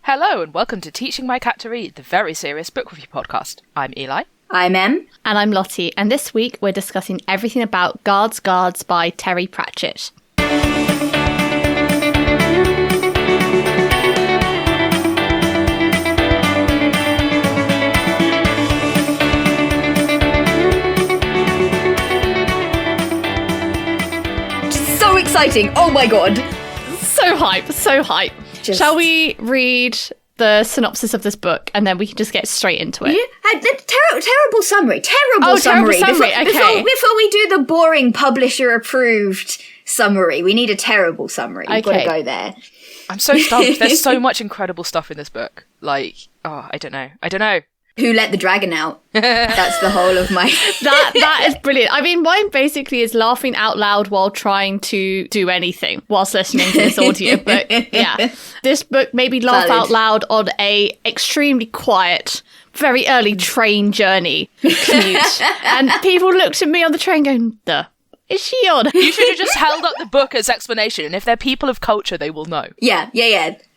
Hello and welcome to Teaching My Cat to Read, the very serious book review podcast. I'm Eli. I'm Em. And I'm Lottie, and this week we're discussing everything about Guards by Terry Pratchett. So exciting! Oh my god! So hype. Shall we read the synopsis of this book and then we can just get straight into it? Terrible summary. Terrible summary. Okay. Before we do the boring publisher-approved summary, we need a terrible summary. We've got to go there. I'm so stumped. There's so much incredible stuff in this book. I don't know. Who let the dragon out? That's the whole of my... That is brilliant. I mean, mine basically is laughing out loud while trying to do anything whilst listening to this audio book. Yeah. This book made me laugh out loud on a extremely quiet, very early train journey commute. And people looked at me on the train going, duh. Is she on? You should have just held up the book as explanation, and if they're people of culture, they will know. Yeah.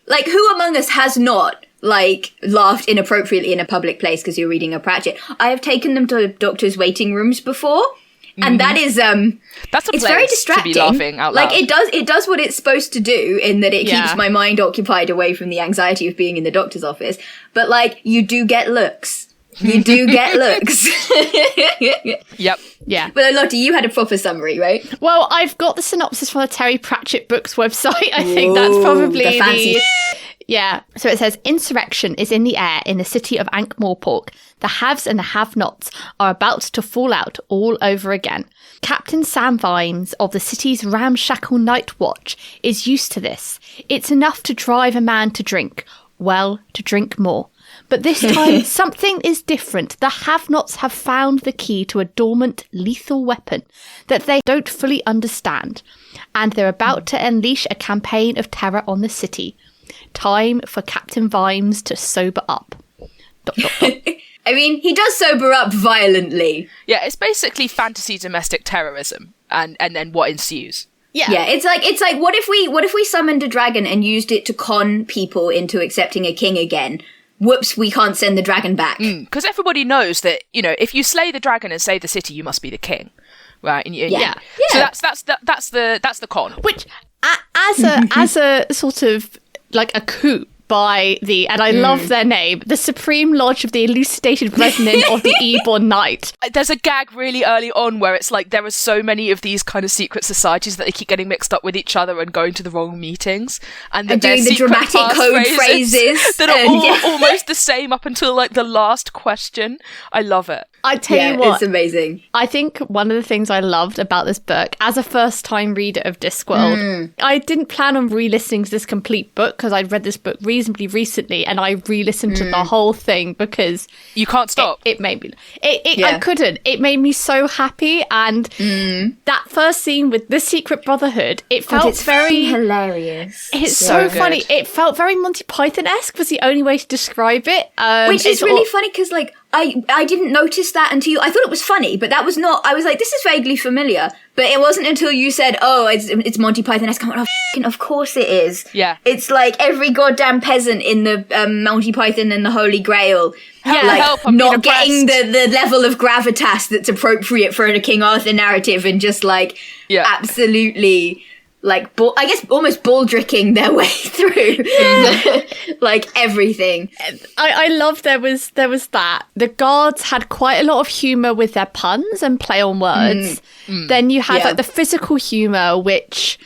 Like, who among us has not, laughed inappropriately in a public place because you're reading a Pratchett? I have taken them to doctors' waiting rooms before, and that is, that's a it's place very distracting. To be laughing out loud. It does what it's supposed to do in that it keeps my mind occupied away from the anxiety of being in the doctor's office. But, you do get looks. You do get looks. Yep. Yeah. But Lottie, you had a proper summary, right? Well, I've got the synopsis from the Terry Pratchett Books website. I think that's probably the fancy... Yeah. So it says, insurrection is in the air in the city of Ankh-Morpork. The haves and the have-nots are about to fall out all over again. Captain Sam Vimes of the city's ramshackle night watch is used to this. It's enough to drive a man to drink. Well, to drink more. But this time, something is different. The have-nots have found the key to a dormant, lethal weapon that they don't fully understand. And they're about to unleash a campaign of terror on the city. Time for Captain Vimes to sober up. ... I mean, he does sober up violently. Yeah, it's basically fantasy domestic terrorism, and then what ensues. Yeah, it's like what if we summoned a dragon and used it to con people into accepting a king again? Whoops, we can't send the dragon back. Because everybody knows that, if you slay the dragon and save the city, you must be the king, right? And So that's the con. Which, as a sort of like a coup by and I love their name, the Supreme Lodge of the Elucidated Brethren of the Eborn Knight. There's a gag really early on where it's like there are so many of these kind of secret societies that they keep getting mixed up with each other and going to the wrong meetings. And doing the dramatic code phrases that are almost the same up until the last question. I love it. I tell you what, it's amazing. I think one of the things I loved about this book, as a first-time reader of Discworld, I didn't plan on re-listening to this complete book because I'd read this book reasonably recently, and I re-listened to the whole thing because you can't stop. It made me. I couldn't. It made me so happy, and that first scene with the Secret Brotherhood, it felt it's very hilarious. It's so funny. It felt very Monty Python-esque. Was the only way to describe it. Which is really funny because I didn't notice that until I thought it was funny, but that was not. I was like, this is vaguely familiar, but it wasn't until you said, "Oh, it's Monty Python-esque." I went, "Oh, of course it is." Yeah, it's like every goddamn peasant in the Monty Python and the Holy Grail. Help, not getting the level of gravitas that's appropriate for a King Arthur narrative, and just absolutely. I guess almost baldricking their way through everything. I love there was that. The guards had quite a lot of humour with their puns and play on words. Then you had the physical humour, which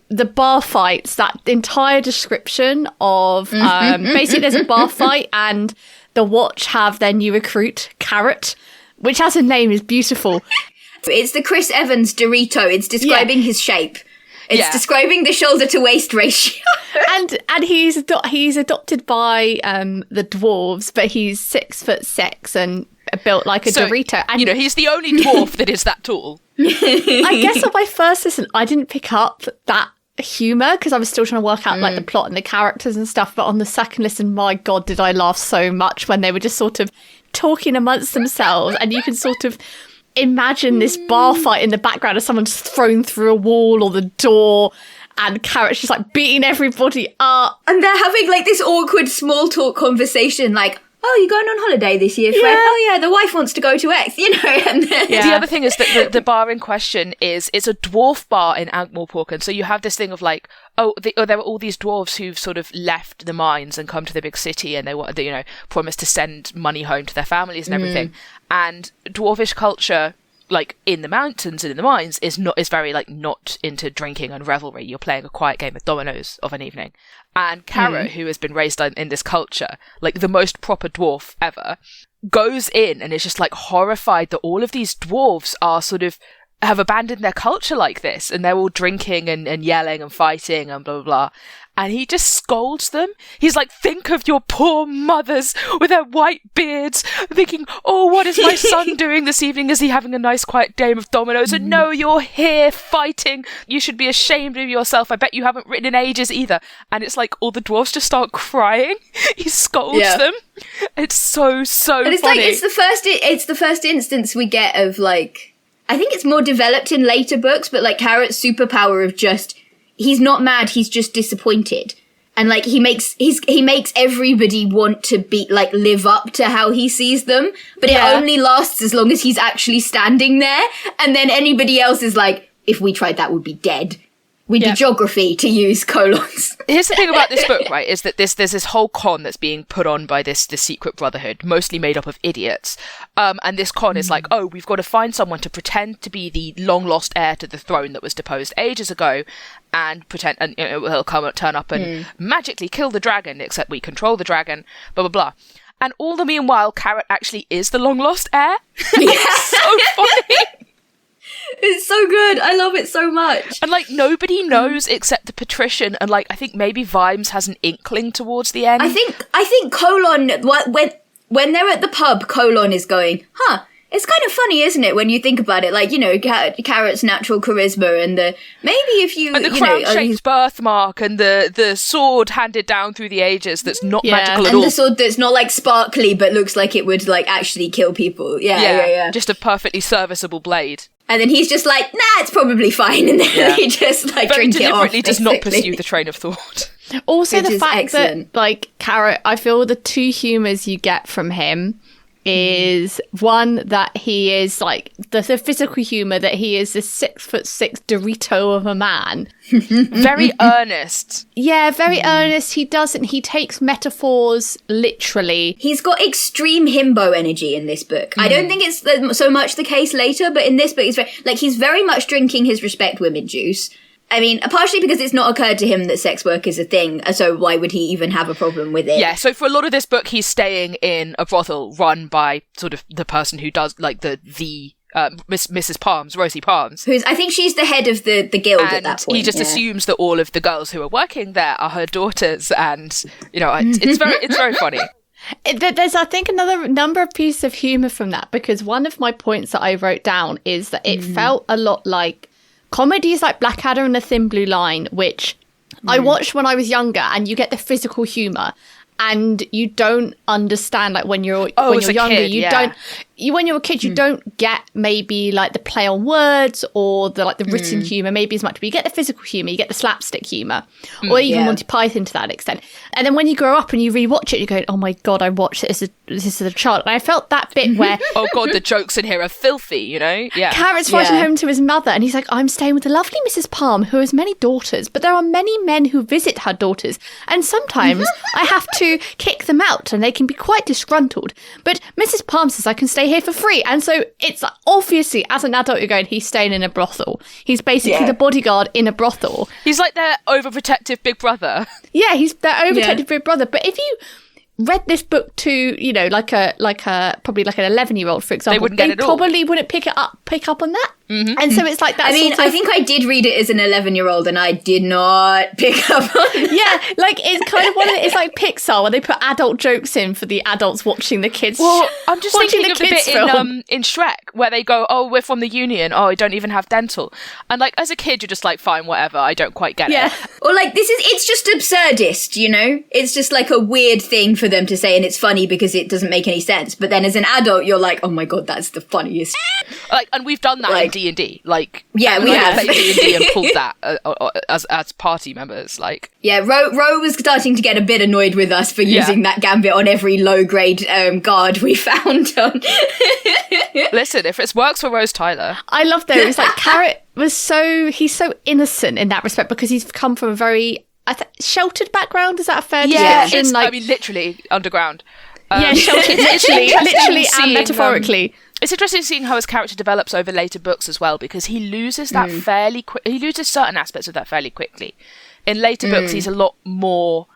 the bar fights, that entire description of basically there's a bar fight and the watch have their new recruit, Carrot, which as a name is beautiful. It's the Chris Evans Dorito. It's describing his shape. It's describing the shoulder to waist ratio. and he's adopted by the dwarves, but he's 6'6" and built like a Dorito. And he's the only dwarf that is that tall. I guess on my first listen, I didn't pick up that humour because I was still trying to work out the plot and the characters and stuff. But on the second listen, my God, did I laugh so much when they were just sort of talking amongst themselves, and you can sort of imagine this bar fight in the background as someone's thrown through a wall or the door, and Carrot's just like beating everybody up. And they're having like this awkward small talk conversation, like, oh, you going on holiday this year, Fred? Yeah. Oh yeah, the wife wants to go to X, you know. And then The other thing is that the bar in question it's a dwarf bar in Ankh-Morpork, and so you have this thing of like, there are all these dwarves who've sort of left the mines and come to the big city, and they want, promise to send money home to their families and everything. And dwarvish culture, like in the mountains and in the mines, is very like not into drinking and revelry. You're playing a quiet game of dominoes of an evening. And Carrot, who has been raised in this culture, like the most proper dwarf ever, goes in and is just like horrified that all of these dwarves are sort of have abandoned their culture like this, and they're all drinking and yelling and fighting and blah blah blah. And he just scolds them. He's like, think of your poor mothers with their white beards, thinking, oh, what is my son doing this evening? Is he having a nice quiet game of dominoes? And no, you're here fighting. You should be ashamed of yourself. I bet you haven't written in ages either. And it's like all the dwarves just start crying. He scolds them. It's so and it's funny. like it's the first instance we get of like, I think it's more developed in later books, but like Carrot's superpower of just, he's not mad, he's just disappointed. And like he makes everybody want to be like live up to how he sees them, but it only lasts as long as he's actually standing there. And then anybody else is like, if we tried that, we'd be dead. We did geography, to use colons. Here's the thing about this book, right, is that there's this whole con that's being put on by this secret brotherhood, mostly made up of idiots. And this con is like, oh, we've got to find someone to pretend to be the long-lost heir to the throne that was deposed ages ago, and pretend, and he'll turn up and magically kill the dragon, except we control the dragon, blah, blah, blah. And all the meanwhile, Carrot actually is the long-lost heir. It's so funny. It's so good. I love it so much. And like nobody knows except the patrician, and like I think maybe Vimes has an inkling towards the end. I think Colon, when they're at the pub, Colon is going, it's kind of funny, isn't it, when you think about it? Like, Carrot's natural charisma and the crown-shaped birthmark and the sword handed down through the ages that's not magical at and all. And the sword that's not like sparkly but looks like it would like actually kill people. Yeah. Just a perfectly serviceable blade. And then he's just like, nah, it's probably fine. And then he just like very drink it off. deliberately does not pursue the train of thought. Also, Which the is fact excellent. that, like, Carrot, I feel the two humours you get from him is one, that he is like the physical humour, that he is this 6'6" Dorito of a man. Very earnest. Yeah, very earnest. He takes metaphors literally. He's got extreme himbo energy in this book. I don't think it's so much the case later, but in this book, he's very much drinking his respect women juice. I mean, partially because it's not occurred to him that sex work is a thing, so why would he even have a problem with it? Yeah, so for a lot of this book, he's staying in a brothel run by sort of the person who does, like, Mrs. Palms, Rosie Palms. I think she's the head of the guild and at that point. He just assumes that all of the girls who are working there are her daughters, and, it's very funny. There's, I think, another number of pieces of humour from that, because one of my points that I wrote down is that it felt a lot like comedies like Blackadder and The Thin Blue Line, which I watched when I was younger, and you get the physical humour, and you don't understand, like, when you're younger, kid, when you're a kid, you don't get maybe like the play on words or the written humour maybe as much, but you get the physical humour, you get the slapstick humour, or even Monty Python to that extent. And then when you grow up and you rewatch it, you go, oh my god, I watched it as a child, and I felt that bit where oh god, the jokes in here are filthy, Carrot's writing home to his mother, and he's like, I'm staying with the lovely Mrs. Palm, who has many daughters, but there are many men who visit her daughters, and sometimes I have to kick them out, and they can be quite disgruntled, but Mrs. Palm says I can stay here for free. And so it's obviously, as an adult, you're going, he's staying in a brothel. He's basically the bodyguard in a brothel. He's like their overprotective big brother. Yeah, he's their overprotective big brother. But if you read this book to, like a probably like an 11-year-old, for example, they probably wouldn't pick up on that. Mm-hmm. And so it's like that. I think I did read it as an 11-year-old, and I did not pick up on it. Yeah, like it's kind of it's like Pixar, where they put adult jokes in for the adults watching the kids. Well, I'm just thinking of the bit film. in Shrek where they go, "Oh, we're from the Union. Oh, I don't even have dental." And like as a kid, you're just like, "Fine, whatever. I don't quite get it." Or like it's just absurdist, It's just like a weird thing for for them to say, and it's funny because it doesn't make any sense. But then as an adult, you're like, oh my god, that's the funniest. Like, and we've done that in D&D. Like, yeah, we have played D&D and pulled that as party members. Like, yeah, Ro was starting to get a bit annoyed with us for using that gambit on every low grade guard we found. Listen, if it works for Rose Tyler, I love though. It's like Carrot he's so innocent in that respect because he's come from a very sheltered background. Is that a fair description? Like, I mean, literally underground. Sheltered, literally and metaphorically. It's interesting seeing how his character develops over later books as well, because he loses that fairly quick. He loses certain aspects of that fairly quickly. In later books, he's a lot more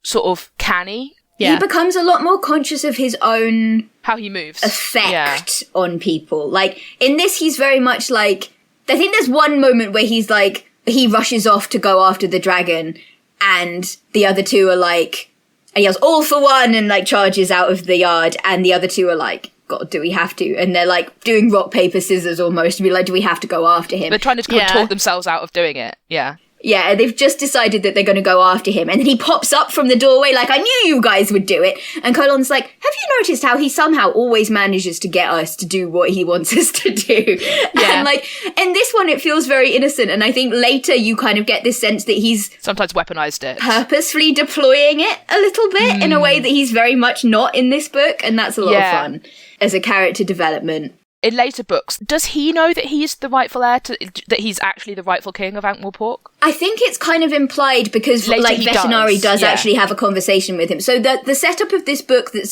sort of canny. Yeah. He becomes a lot more conscious of his own how he moves effect on people. Like in this, he's very much like, I think there's one moment where he's like, he rushes off to go after the dragon, and the other two are like, and he yells all for one and like charges out of the yard, and the other two are like, God, do we have to? And they're like doing rock, paper, scissors almost to be like, do we have to go after him? They're trying to talk themselves out of doing it. Yeah. Yeah, they've just decided that they're going to go after him. And then he pops up from the doorway like, I knew you guys would do it. And Colon's like, have you noticed how he somehow always manages to get us to do what he wants us to do? Yeah. And like, in this one, it feels very innocent. And I think later you kind of get this sense that he's sometimes weaponized it, purposefully deploying it a little bit in a way that he's very much not in this book. And that's a lot of fun as a character development. In later books, does he know that he's the rightful heir that he's actually the rightful king of Ankh-Morpork? I think it's kind of implied because later like Vetinari does actually have a conversation with him. So the setup of this book that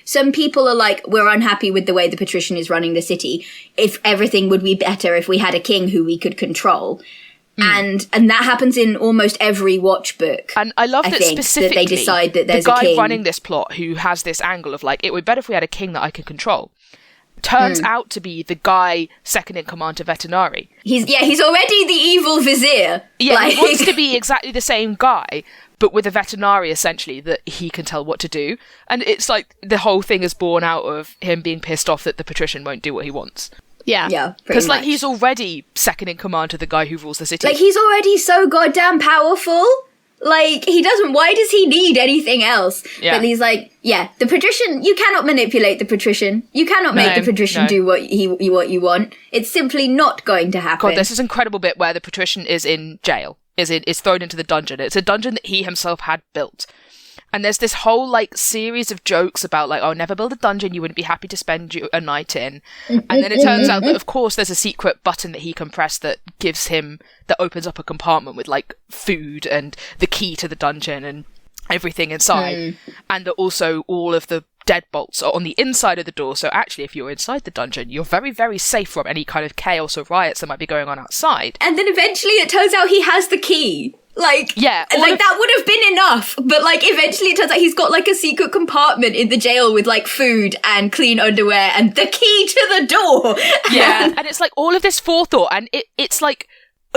some people are like, we're unhappy with the way the patrician is running the city. If everything would be better if we had a king who we could control. And that happens in almost every Watch book. And I love that specifically that they decide that there's the guy a king running this plot who has this angle of like, it would be better if we had a king that I could control. Turns out to be the guy second in command to Vetinari. He's already the evil vizier. Yeah, like, he wants to be exactly the same guy, but with a Vetinari essentially that he can tell what to do. And it's like the whole thing is born out of him being pissed off that the patrician won't do what he wants. Yeah. Because like he's already second in command to the guy who rules the city. Like he's already so goddamn powerful. Like, why does he need anything else? Yeah. But he's like, the patrician, you cannot manipulate the patrician. You cannot make the patrician do what you want. It's simply not going to happen. God, there's this incredible bit where the patrician is in jail, is thrown into the dungeon. It's a dungeon that he himself had built. And there's this whole, like, series of jokes about, like, oh, never build a dungeon you wouldn't be happy to spend a night in. And then it turns out that, of course, there's a secret button that he can press that opens up a compartment with, like, food and the key to the dungeon and everything inside. And that also all of the deadbolts are on the inside of the door. So actually, if you're inside the dungeon, you're very, very safe from any kind of chaos or riots that might be going on outside. And then eventually it turns out he has the key. Like, that would have been enough. But, like, eventually it turns out he's got, like, a secret compartment in the jail with, like, food and clean underwear and the key to the door. Yeah, and it's, like, all of this forethought. And it's, like,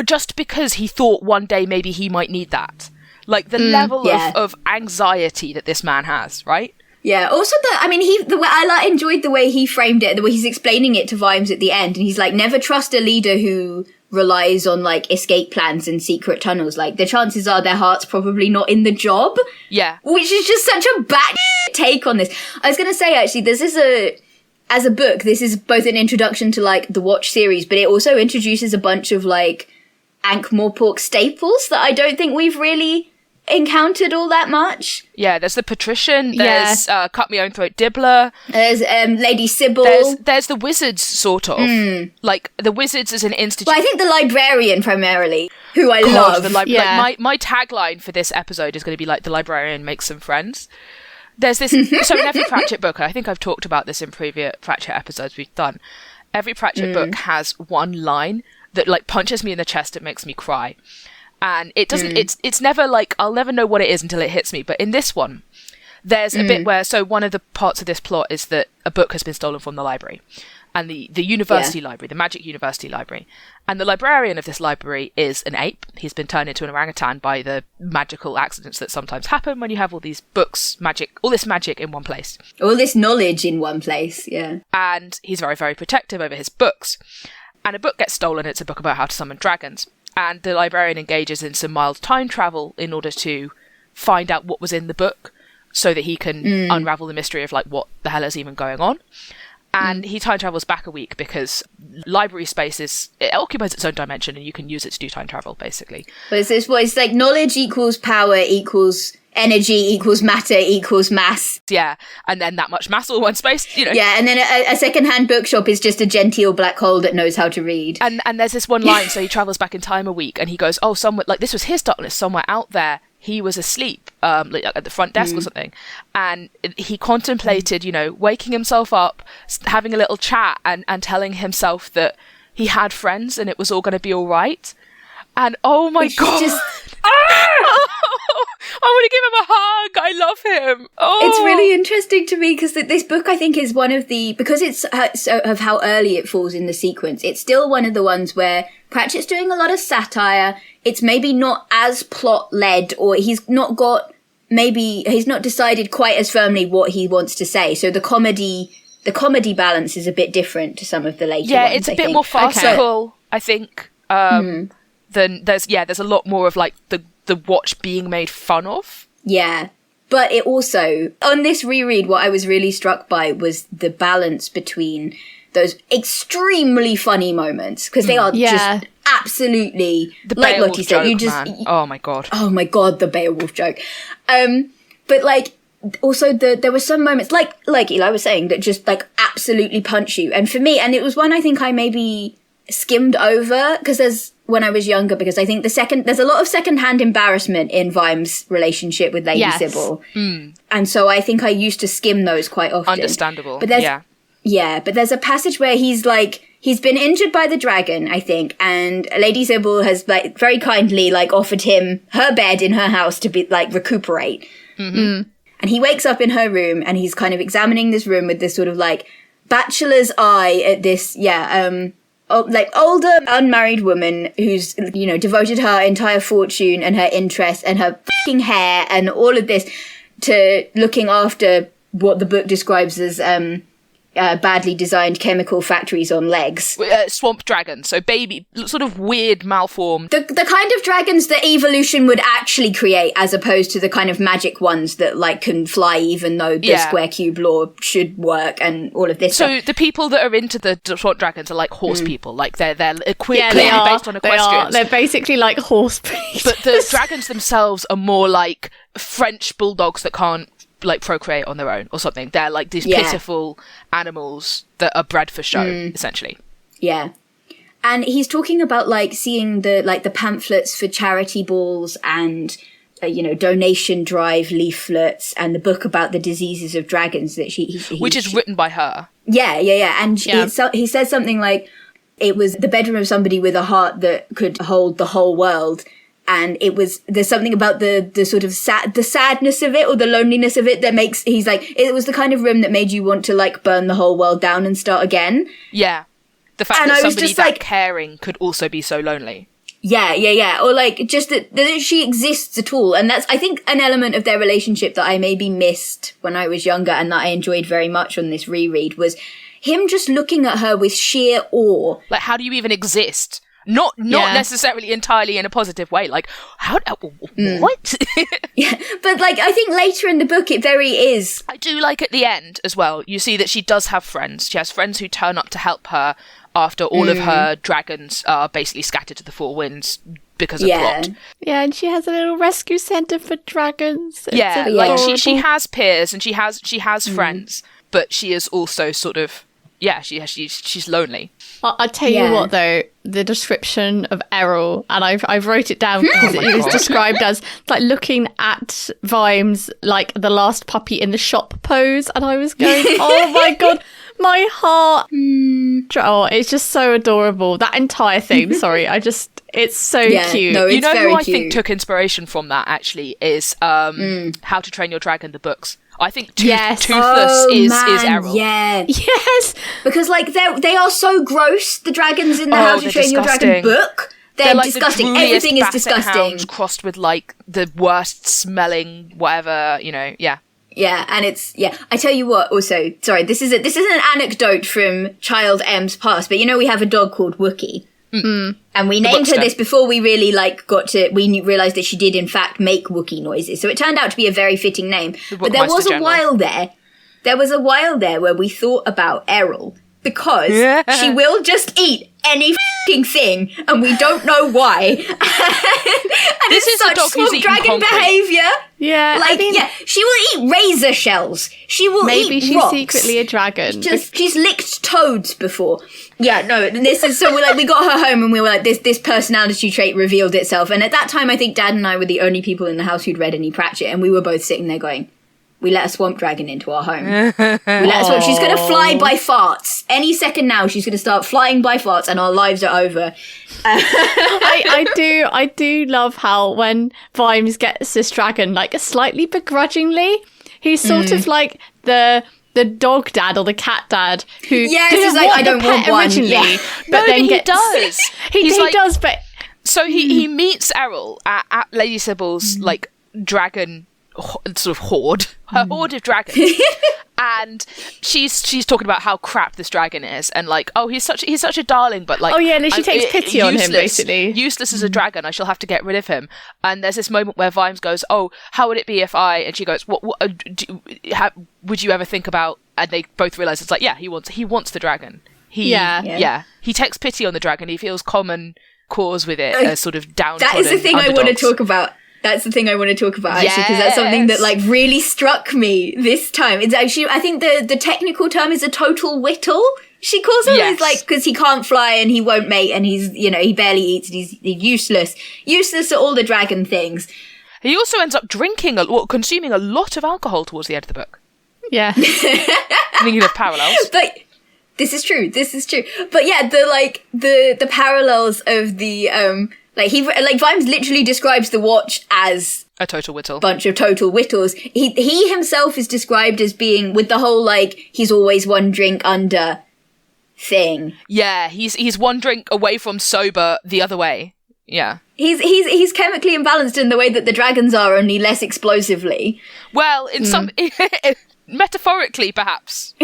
just because he thought one day maybe he might need that. Like, the level of anxiety that this man has, right? Yeah, also I enjoyed the way he framed it, the way he's explaining it to Vimes at the end. And he's like, never trust a leader who relies on like escape plans and secret tunnels. Like the chances are their heart's probably not in the job. Yeah. Which is just such a bad take on this. I was going to say actually, as a book, this is both an introduction to like the Watch series, but it also introduces a bunch of like Ankh-Morpork staples that I don't think we've really encountered all that much. Yeah, there's the patrician, there's Cut Me Own Throat Dibbler, there's Lady Sybil, there's the wizards sort of like the wizards as an institution. Well, I think the librarian primarily, who I love. Like, my tagline for this episode is going to be like, the librarian makes some friends. There's this so in every Pratchett book, I think I've talked about this in previous Pratchett episodes we've done, every Pratchett book has one line that like punches me in the chest, it makes me cry. And it doesn't, it's never like, I'll never know what it is until it hits me. But in this one, there's a bit where, so one of the parts of this plot is that a book has been stolen from the library. And the university library, the magic university library. And the librarian of this library is an ape. He's been turned into an orangutan by the magical accidents that sometimes happen when you have all these books, all this magic in one place. All this knowledge in one place, yeah. And he's very, very protective over his books. And a book gets stolen, it's a book about how to summon dragons. And the librarian engages in some mild time travel in order to find out what was in the book. so that he can unravel the mystery of like what the hell is even going on. And he time travels back a week because library space it occupies its own dimension and you can use it to do time travel, basically. But it's like knowledge equals power equals energy equals matter equals mass. Yeah, and then that much mass all one space, you know. Yeah, and then a second-hand bookshop is just a genteel black hole that knows how to read. And there's this one line, so he travels back in time a week and he goes, oh, somewhere, like this was his darkness, somewhere out there. He was asleep, like at the front desk or something. And he contemplated, you know, waking himself up, having a little chat and telling himself that he had friends and it was all going to be all right. And oh my God. I want to give him a hug. I love him. Oh. It's really interesting to me because this book, I think, is one of the, because it's of how early it falls in the sequence, it's still one of the ones where Pratchett's doing a lot of satire. It's maybe not as plot-led, or he's not decided quite as firmly what he wants to say. So the comedy balance is a bit different to some of the later ones. Yeah, it's a bit more farcical, I think. Then there's a lot more of like the watch being made fun of. Yeah. But it also, on this reread, what I was really struck by was the balance between those extremely funny moments, because they are just absolutely, the like Beowulf Lottie said, joke, you just, man. Oh my God, the Beowulf joke. But like, also there were some moments, like Eli was saying, that just like absolutely punch you. And for me, and it was one I think I maybe skimmed over, because when I was younger, because I think there's a lot of secondhand embarrassment in Vime's relationship with Lady Sybil. And so I think I used to skim those quite often. Understandable. But but there's a passage where he's been injured by the dragon, I think, and Lady Sybil has like very kindly like offered him her bed in her house to be like recuperate. And he wakes up in her room and he's kind of examining this room with this sort of like bachelor's eye at this, like older unmarried woman who's, you know, devoted her entire fortune and her interest and her fucking hair and all of this to looking after what the book describes as badly designed chemical factories on legs. Swamp dragons, so baby, sort of weird, malformed. The kind of dragons that evolution would actually create, as opposed to the kind of magic ones that like can fly even though the square cube law should work and all of this So stuff. the people that are into the swamp dragons are like horse people, like they're clearly based on equestrians. They're basically like horse breeds. But the dragons themselves are more like French bulldogs that can't like procreate on their own or something. They're like these pitiful animals that are bred for show, essentially. Yeah. And he's talking about like seeing the pamphlets for charity balls and donation drive leaflets and the book about the diseases of dragons that which is written by her. Yeah. And he says something like it was the bedroom of somebody with a heart that could hold the whole world. And there's something about the sort of the sadness of it or the loneliness of it that makes, he's like, it was the kind of room that made you want to like burn the whole world down and start again. Yeah. The fact that somebody that caring could also be so lonely. Yeah. Or like just that she exists at all. And that's, I think, an element of their relationship that I maybe missed when I was younger and that I enjoyed very much on this reread was him just looking at her with sheer awe. Like, how do you even exist? Not necessarily entirely in a positive way. Like, what? Yeah, but like, I think later in the book it very is. I do like at the end as well. You see that she does have friends. She has friends who turn up to help her after all of her dragons are basically scattered to the four winds because of plot. Yeah, and she has a little rescue centre for dragons. It's like she has peers and she has friends, but she is also sort of she's lonely. I'll tell you what though, the description of Errol, and I've wrote it down because it was described as like looking at Vimes like the last puppy in the shop pose, and I was going, oh my god, my heart. Oh, it's just so adorable. That entire thing. Sorry, it's so cute. No, it's very who I cute. think took inspiration from that actually is How to Train Your Dragon, the books. I think Toothless is Errol. Yeah. Yes. Because like they are so gross, the dragons in the How to Train Your Dragon book. They're like disgusting. Everything is disgusting. Crossed with like the worst smelling whatever, yeah. Yeah, and I tell you what, also, sorry, this is an anecdote from Child M's past, but we have a dog called Wookie. And we named her this before we really realized that she did in fact make Wookiee noises. So it turned out to be a very fitting name. But there was a while there where we thought about Errol, because she will just eat any f***ing thing, and we don't know why. and This is such a dog who's swamp eating dragon concrete. behaviour. Yeah, I mean, She will eat razor shells. She will maybe eat she's rocks. secretly a dragon. She's licked toads before. Yeah, no, this is so we got her home and we were like, this personality trait revealed itself. And at that time, I think Dad and I were the only people in the house who'd read any Pratchett, and we were both sitting there going, we let a swamp dragon into our home. She's going to fly by farts. Any second now, she's going to start flying by farts, and our lives are over. I do love how when Vimes gets this dragon, like slightly begrudgingly, he's sort of like the dog dad or the cat dad who he's like, I don't want one originally, but then he does. he does, but so he meets Errol at Lady Sybil's like dragon sort of horde, her horde of dragons, and she's talking about how crap this dragon is, and like, oh, he's such a darling, but like, and she takes pity on him, basically useless as a dragon. I shall have to get rid of him. And there's this moment where Vimes goes, oh, how would it be if I, and she goes, what would you ever think about? And they both realize it's like, yeah, he wants the dragon. He takes pity on the dragon. He feels common cause with it, a sort of downtrodden. That is the thing underdogs. I want to talk about. That's the thing I want to talk about, actually, because that's something that like really struck me this time. It's actually, I think the technical term is a total whittle. She calls him, it's like, because he can't fly and he won't mate and he's, he barely eats and he's useless at all the dragon things. He also ends up consuming a lot of alcohol towards the end of the book. Yeah. Thinking of parallels. But this is true. But yeah, the parallels of the, Vimes literally describes the watch as a total whittle. Bunch of total whittles. He himself is described as being with the whole he's always one drink under thing. Yeah, he's one drink away from sober the other way. Yeah. He's chemically imbalanced in the way that the dragons are, only less explosively. Well, in some metaphorically, perhaps.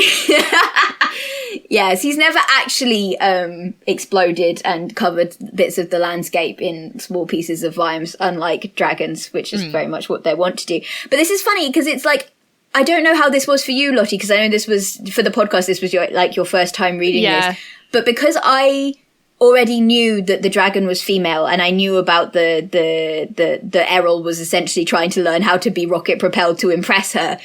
Yes, he's never actually exploded and covered bits of the landscape in small pieces of Vimes, unlike dragons, which is very much what they want to do. But this is funny because it's like, I don't know how this was for you, Lottie, because I know this was, for the podcast, this was your first time reading this. But because I already knew that the dragon was female, and I knew about the Errol was essentially trying to learn how to be rocket propelled to impress her.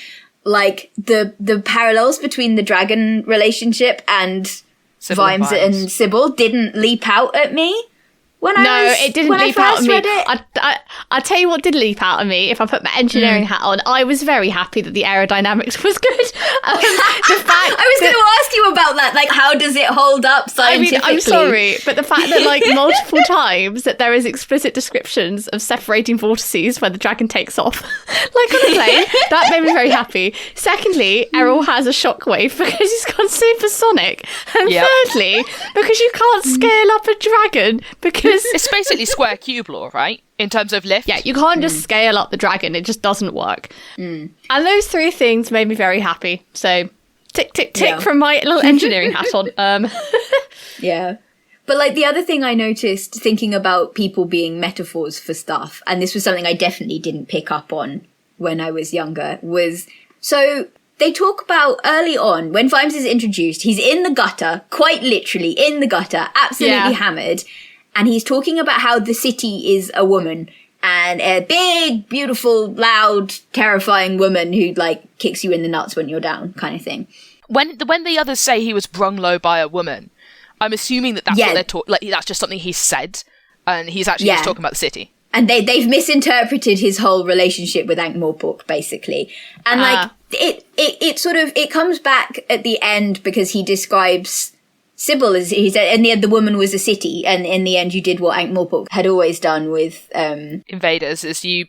Like the parallels between the dragon relationship and Vimes and Sybil didn't leap out at me. It didn't leap out at me. I'll tell you what did leap out at me. If I put my engineering hat on, I was very happy that the aerodynamics was good. The fact I was going to ask you about that. Like, how does it hold up scientifically? I mean, I'm sorry, but the fact that multiple times that there is explicit descriptions of separating vortices when the dragon takes off, on a plane, that made me very happy. Secondly, Errol has a shockwave because he's gone supersonic. And thirdly, because you can't scale up a dragon because it's basically square cube law, right? In terms of lift. Yeah, you can't just scale up the dragon. It just doesn't work. And those three things made me very happy. So, tick, tick, tick from my little engineering hat on. Yeah. But the other thing I noticed thinking about people being metaphors for stuff, and this was something I definitely didn't pick up on when I was younger, was, so they talk about early on, when Vimes is introduced, he's in the gutter, quite literally in the gutter, absolutely hammered. And he's talking about how the city is a woman, and a big, beautiful, loud, terrifying woman who kicks you in the nuts when you're down, kind of thing. When the others say he was brung low by a woman, I'm assuming that's what they're talking. That's just something he said, and he's actually just talking about the city. And they've misinterpreted his whole relationship with Ankh-Morpork, basically. And it comes back at the end because he describes Sybil, as he said, and the woman was a city, and in the end you did what Ankh-Morpork had always done with invaders, is you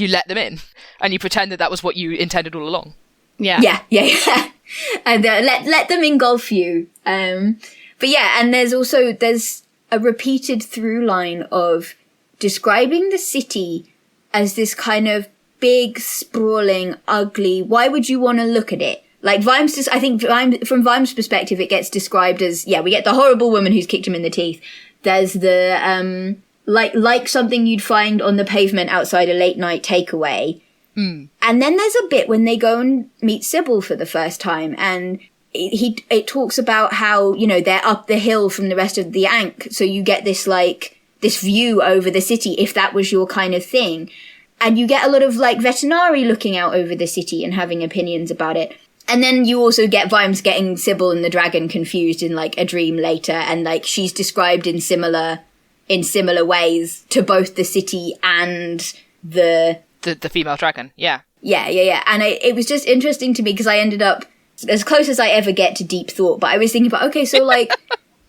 let them in, and you pretend that was what you intended all along. Yeah. And let them engulf you. But yeah, and there's a repeated through line of describing the city as this kind of big, sprawling, ugly, why would you want to look at it? Vimes, I think from Vimes' perspective, it gets described as, we get the horrible woman who's kicked him in the teeth. There's the like something you'd find on the pavement outside a late night takeaway. And then there's a bit when they go and meet Sybil for the first time, and it talks about how, you know, they're up the hill from the rest of the Ankh, so you get this like this view over the city, if that was your kind of thing. And you get a lot of like Vetinari looking out over the city and having opinions about it. And then you also get Vimes getting Sybil and the dragon confused in like a dream later, and like she's described in similar ways to both the city and the female dragon. Yeah. And it was just interesting to me because I ended up as close as I ever get to deep thought, but I was thinking about, okay, so like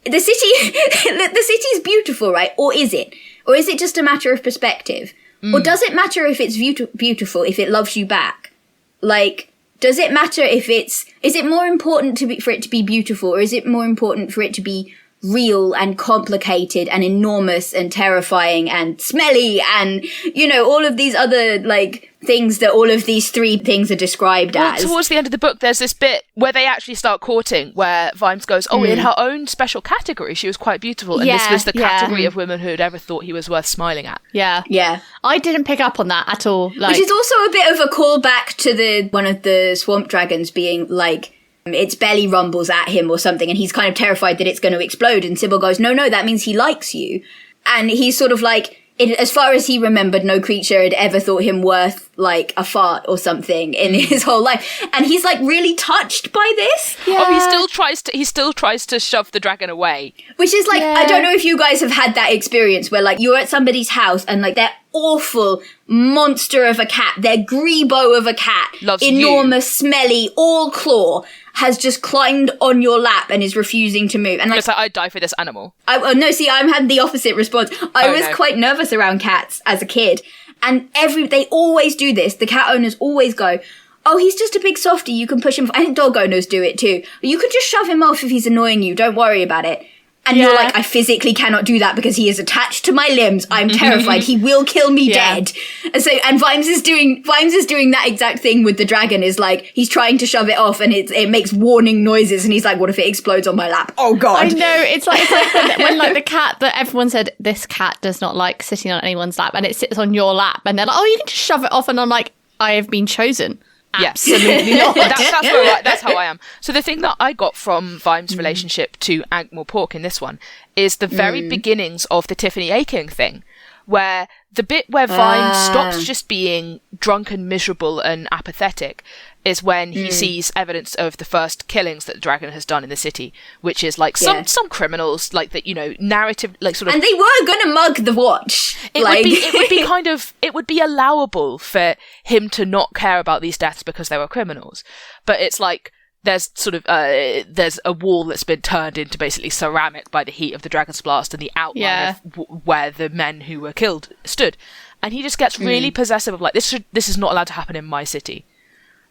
the city's beautiful, right? Or is it? Or is it just a matter of perspective? Or does it matter if it's beautiful, if it loves you back? Like, does it matter if is it more important for it to be beautiful, or is it more important for it to be real and complicated and enormous and terrifying and smelly and, you know, all of these other like things that all of these three things are described as. Towards the end of the book, there's this bit where they actually start courting, where Vimes goes, in her own special category, she was quite beautiful, and this was the category of women who'd ever thought he was worth smiling at. Yeah. I didn't pick up on that at all. Which is also a bit of a callback to one of the swamp dragons being like, its belly rumbles at him or something, and he's kind of terrified that it's going to explode, and Sybil goes, no, that means he likes you. And he's sort of like, as far as he remembered, no creature had ever thought him worth like a fart or something in his whole life, and he's like really touched by this. He still tries to shove the dragon away, which is like, I don't know if you guys have had that experience where like you're at somebody's house and like their awful monster of a cat, their grebo of a cat, enormous, smelly, all claw, has just climbed on your lap and is refusing to move. And like, I'd die for this animal. I'm had the opposite response. I was quite nervous around cats as a kid. And they always do this. The cat owners always go, oh, he's just a big softie, you can push him. I think dog owners do it too. You can just shove him off if he's annoying you, don't worry about it. And you're like, I physically cannot do that because he is attached to my limbs. I'm terrified. He will kill me dead. And Vimes is doing that exact thing with the dragon. Is like, he's trying to shove it off and it makes warning noises, and he's like, what if it explodes on my lap? Oh God. I know. It's like when like the cat that everyone said, this cat does not like sitting on anyone's lap, and it sits on your lap, and they're like, oh, you can just shove it off, and I'm like, I have been chosen. Absolutely not. That's how I am. So the thing that I got from Vimes' relationship to Ankh-Morpork in this one is the very beginnings of the Tiffany Aching thing, where the bit where Vimes stops just being drunk and miserable and apathetic is when he sees evidence of the first killings that the dragon has done in the city, which is like some criminals, like that, you know, narrative, like sort of. And they were gonna mug the watch. It would be allowable for him to not care about these deaths because they were criminals, but it's like there's sort of there's a wall that's been turned into basically ceramic by the heat of the dragon's blast and the outline of where the men who were killed stood, and he just gets really possessive of like, this is not allowed to happen in my city.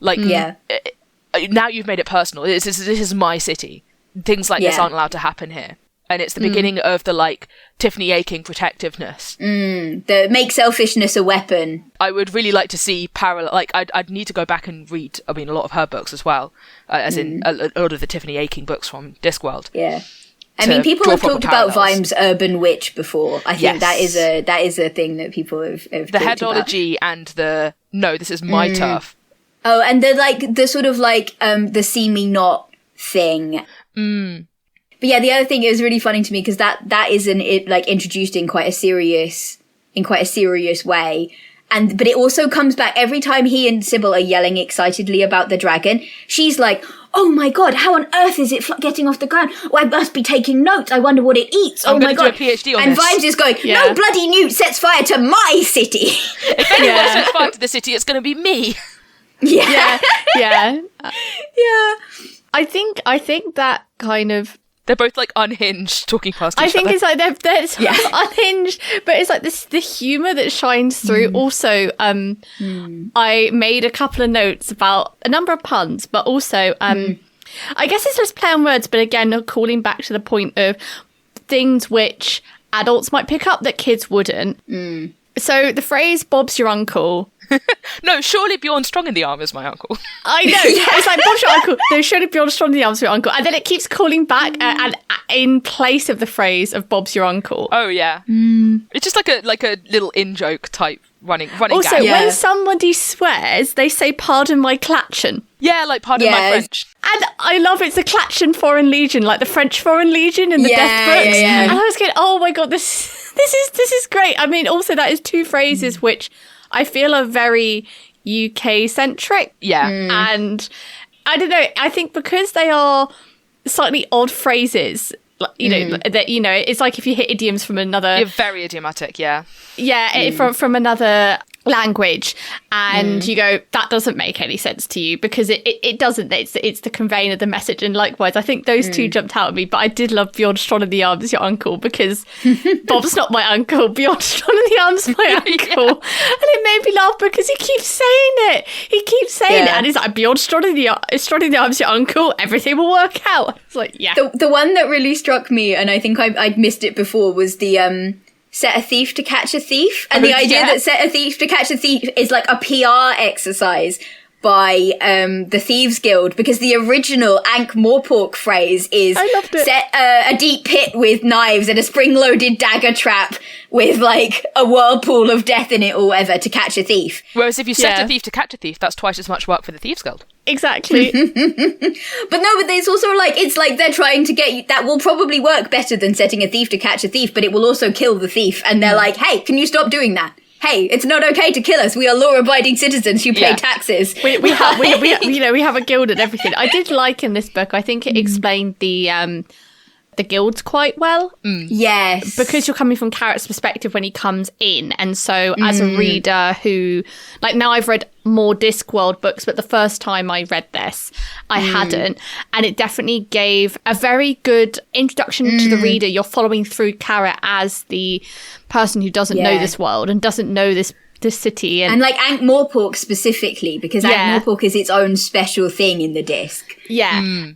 Like, now you've made it personal. This is my city. Things like this aren't allowed to happen here. And it's the beginning of the, like, Tiffany Aching protectiveness. The make selfishness a weapon. I would really like to see parallel... Like, I'd need to go back and read, I mean, a lot of her books as well. As in a lot of the Tiffany Aching books from Discworld. Yeah. I mean, people have talked about Vimes' urban witch before. I think that is a thing that people have the headology about. And the, no, this is my turf. Oh, and the sort of like, the see me not thing. But yeah, the other thing, it was really funny to me because that is introduced in quite a serious way. But it also comes back every time he and Sybil are yelling excitedly about the dragon. She's like, oh my God, how on earth is it getting off the ground? Oh, I must be taking notes. I wonder what it eats. Oh my God. Do a PhD on and this. Vimes is going, no bloody newt sets fire to my city. If anyone sets fire to the city, it's going to be me. Yeah. I think that kind of, they're both like unhinged, talking past each other. I think it's like they're sort of unhinged, but it's like the humour that shines through. Also, I made a couple of notes about a number of puns, but also I guess it's just play on words, but again, calling back to the point of things which adults might pick up that kids wouldn't. So the phrase "Bob's your uncle" No, surely Bjorn strong in the arm is my uncle. I know. It's like, Bob's your uncle. No, surely Bjorn strong in the arms of your uncle. And then it keeps calling back and in place of the phrase of Bob's your uncle. Oh, yeah. It's just like a little in-joke type running Also, gag. when somebody swears, they say, pardon my clatchin. Yeah, like, pardon my French. And I love it's a Clatchin Foreign Legion, like the French Foreign Legion in the Death books. Yeah. And I was going, oh my God, this is great. I mean, also that is two phrases which I feel are very UK centric. Yeah. And I don't know, I think because they are slightly odd phrases, you know, that, you know, it's like if you hit idioms from another... You're very idiomatic, yeah. Yeah, from another language, and you go, that doesn't make any sense to you, because it doesn't. It's the conveying of the message. And likewise, I think those two jumped out at me, but I did love Bjorn Strong in the arms, your uncle, because Bob's not my uncle, Bjorn Strong in the arms is my uncle. And it made me laugh because he keeps saying it. And he's like, Bjorn Strong in the arms, your uncle, everything will work out. It's like, yeah. The one that really struck me, and I think I'd missed it before, was the set a thief to catch a thief. And the idea that set a thief to catch a thief is like a PR exercise by the Thieves Guild, because the original Ankh-Morpork phrase is set a deep pit with knives and a spring-loaded dagger trap with like a whirlpool of death in it or whatever to catch a thief. Whereas if you set a thief to catch a thief, that's twice as much work for the Thieves Guild. Exactly. But it's also like, it's like they're trying to get you, that will probably work better than setting a thief to catch a thief, but it will also kill the thief. And they're like, hey, can you stop doing that? Hey, it's not okay to kill us. We are law-abiding citizens who pay taxes. We have a guild and everything. I did like in this book, I think it explained the guilds quite well. Yes. Because you're coming from Carrot's perspective when he comes in. And so as a reader who, like, now I've read more Discworld books, but the first time I read this, I hadn't. And it definitely gave a very good introduction to the reader. You're following through Carrot as the person who doesn't know this world and doesn't know this city. And like Ankh-Morpork specifically, because Ankh-Morpork is its own special thing in the disc. Yeah.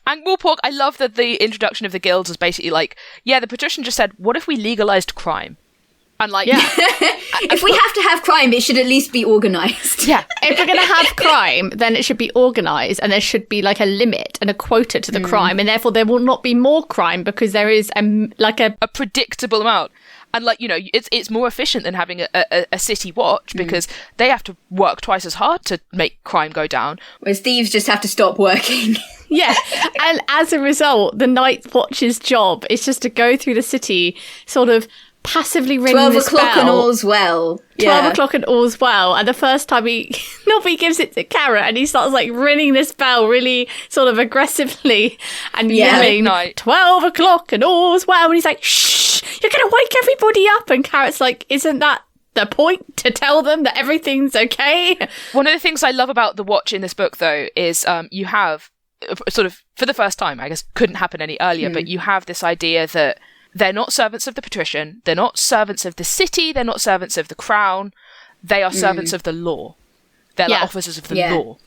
Ankh-Morpork, I love that the introduction of the guilds is basically like, the patrician just said, what if we legalized crime? And like, if we have to have crime, it should at least be organized. Yeah. If we're going to have crime, then it should be organized, and there should be like a limit and a quota to the crime, and therefore there will not be more crime because there is a predictable amount. And like, it's more efficient than having a city watch, because they have to work twice as hard to make crime go down. Whereas thieves just have to stop working. Yeah. And as a result, the night watch's job is just to go through the city, sort of passively ringing 12 this o'clock bell. and all's well. 12 o'clock and all's well. And the first time Nobby gives it to Carrot, and he starts like ringing this bell really sort of aggressively and yelling, 12 o'clock and all's well. And he's like, shh, you're going to wake everybody up. And Carrot's like, isn't that the point, to tell them that everything's okay? One of the things I love about the watch in this book, though, is you have sort of, for the first time, I guess couldn't happen any earlier, but you have this idea that they're not servants of the patrician, they're not servants of the city, they're not servants of the crown, they are servants of the law. They're like officers of the law.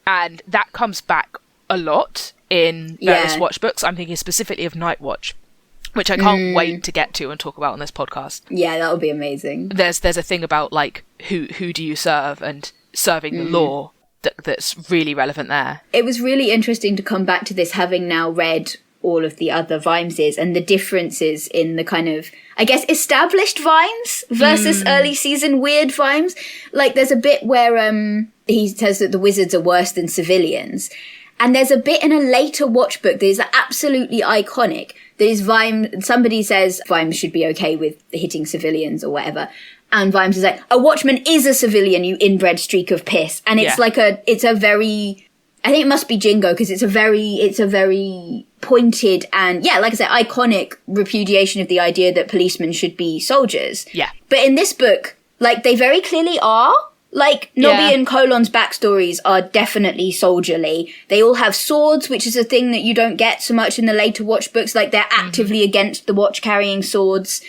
And that comes back a lot in various watch books. I'm thinking specifically of Night Watch, which I can't wait to get to and talk about on this podcast. Yeah, that would be amazing. There's a thing about like who do you serve and serving the law that's really relevant there. It was really interesting to come back to this, having now read all of the other Vimeses and the differences in the kind of, I guess, established Vimes versus early season weird Vimes. Like, there's a bit where he says that the wizards are worse than civilians. And there's a bit in a later watch book that is absolutely iconic. That is somebody says Vimes should be okay with hitting civilians or whatever. And Vimes is like, a watchman is a civilian, you inbred streak of piss. And it's it's a very, I think it must be Jingo, because it's a very pointed and, like I said, iconic repudiation of the idea that policemen should be soldiers. Yeah. But in this book, like, they very clearly are. Like, Nobby and Colon's backstories are definitely soldierly. They all have swords, which is a thing that you don't get so much in the later watch books. Like, they're actively against the watch carrying swords.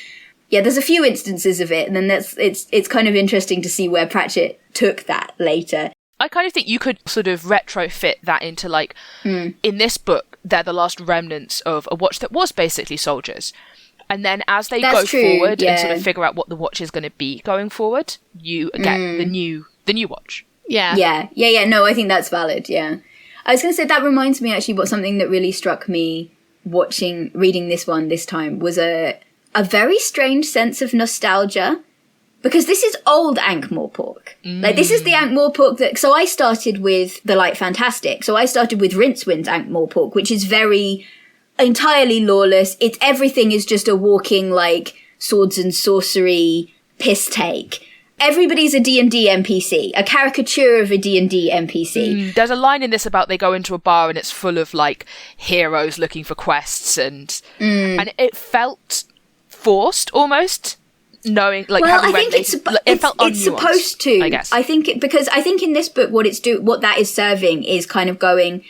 Yeah, there's a few instances of it, and then it's kind of interesting to see where Pratchett took that later. I kind of think you could sort of retrofit that into, like, in this book, they're the last remnants of a watch that was basically soldiers. And then as they go forward and sort of figure out what the watch is going to be going forward, you get the new new watch. Yeah. Yeah. No, I think that's valid. Yeah. I was going to say that reminds me actually what something that really struck me reading this one this time was a very strange sense of nostalgia, because this is old Ankh-Morpork. Like, this is the Ankh-Morpork that... So I started with the Light Fantastic. So I started with Rincewind's Ankh-Morpork, which is very entirely lawless. Everything is just a walking, like, swords and sorcery piss take. Everybody's a D&D NPC, a caricature of a D&D NPC. There's a line in this about they go into a bar and it's full of, like, heroes looking for quests, and it felt forced, almost, knowing, like, well, having I read think it felt it's supposed to. I guess. I think in this book, what that is serving is kind of going,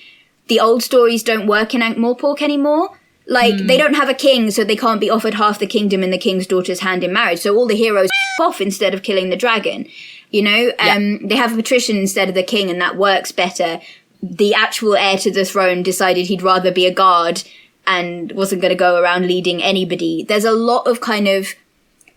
the old stories don't work in Ankh-Morpork anymore. Like, they don't have a king, so they can't be offered half the kingdom in the king's daughter's hand in marriage. So all the heroes off instead of killing the dragon. You know? They have a patrician instead of the king, and that works better. The actual heir to the throne decided he'd rather be a guard and wasn't going to go around leading anybody. There's a lot of kind of...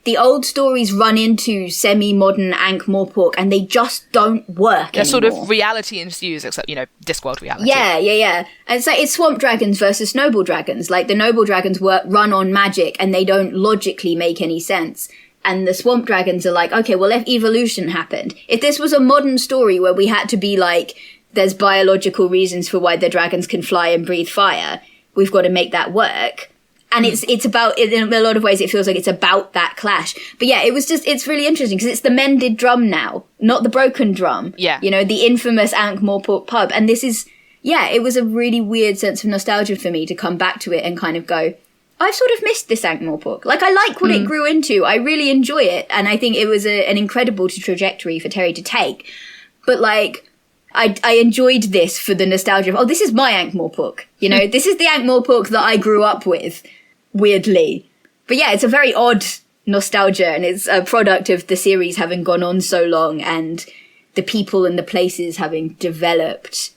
The old stories run into semi-modern Ankh-Morpork, and they just don't work They're anymore. sort of reality infused, except, Discworld reality. Yeah. And it's swamp dragons versus noble dragons. Like, the noble dragons run on magic, and they don't logically make any sense. And the swamp dragons are like, okay, well, if evolution happened, if this was a modern story where we had to be like, there's biological reasons for why the dragons can fly and breathe fire, we've got to make that work. And it's about, in a lot of ways, it feels like it's about that clash. But yeah, it's really interesting because it's the mended drum now, not the broken drum. Yeah. You know, the infamous Ankh-Morpork pub. And this is, it was a really weird sense of nostalgia for me to come back to it and kind of go, I've sort of missed this Ankh-Morpork. Like, I like what it grew into. I really enjoy it. And I think it was an incredible trajectory for Terry to take. But like, I enjoyed this for the nostalgia of, this is my Ankh-Morpork. You know, this is the Ankh-Morpork that I grew up with. Weirdly. But yeah, it's a very odd nostalgia, and it's a product of the series having gone on so long and the people and the places having developed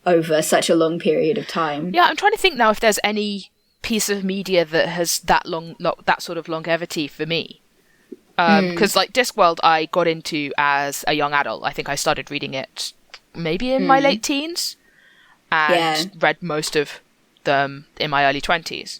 over such a long period of time. Yeah, I'm trying to think now if there's any piece of media that has that sort of longevity for me. Because like Discworld I got into as a young adult. I think I started reading it maybe in my late teens and read most of them in my early 20s.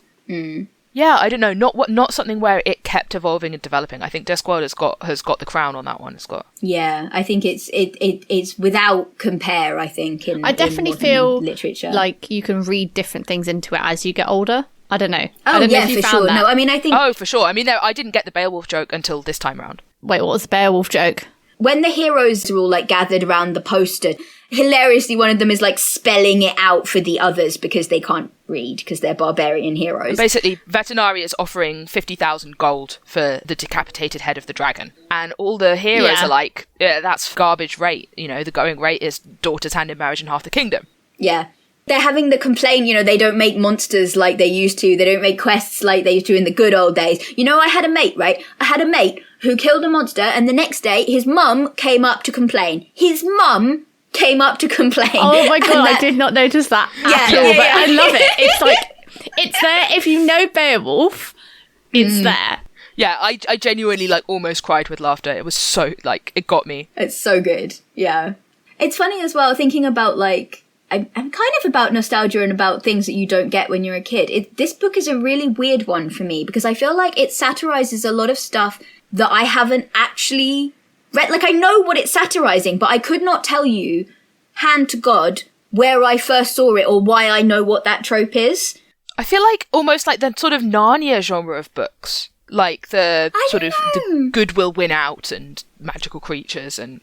Yeah, I don't know. Not something where it kept evolving and developing. I think Discworld has got the crown on that one. It's got. Yeah, I think it's without compare. I think I definitely feel literature like you can read different things into it as you get older. I don't know. Oh, I don't yeah, know if you for found sure. that. No, I mean, I think. Oh, for sure. I mean, I didn't get the Beowulf joke until this time round. Wait, what was the Beowulf joke? When the heroes are all like gathered around the poster, hilariously one of them is like spelling it out for the others because they can't read because they're barbarian heroes. Basically, Vetinari is offering 50,000 gold for the decapitated head of the dragon. And all the heroes are like, yeah, that's garbage rate. You know, the going rate is daughter's hand in marriage and half the kingdom. Yeah. They're having the complaint, you know, they don't make monsters like they used to. They don't make quests like they used to in the good old days. You know, I had a mate, right? I had a mate who killed a monster, and the next day his mum came up to complain. His mum came up to complain. Oh my God, I did not notice that at all, but I love it. It's like, it's there. If you know Beowulf, it's there. Yeah, I genuinely like almost cried with laughter. It was so, like, it got me. It's so good. Yeah. It's funny as well, thinking about like, I'm kind of about nostalgia and about things that you don't get when you're a kid. This book is a really weird one for me because I feel like it satirizes a lot of stuff that I haven't actually read. Like, I know what it's satirizing, but I could not tell you, hand to God, where I first saw it or why I know what that trope is. I feel like almost like the sort of Narnia genre of books. Like the the good will win out and magical creatures and...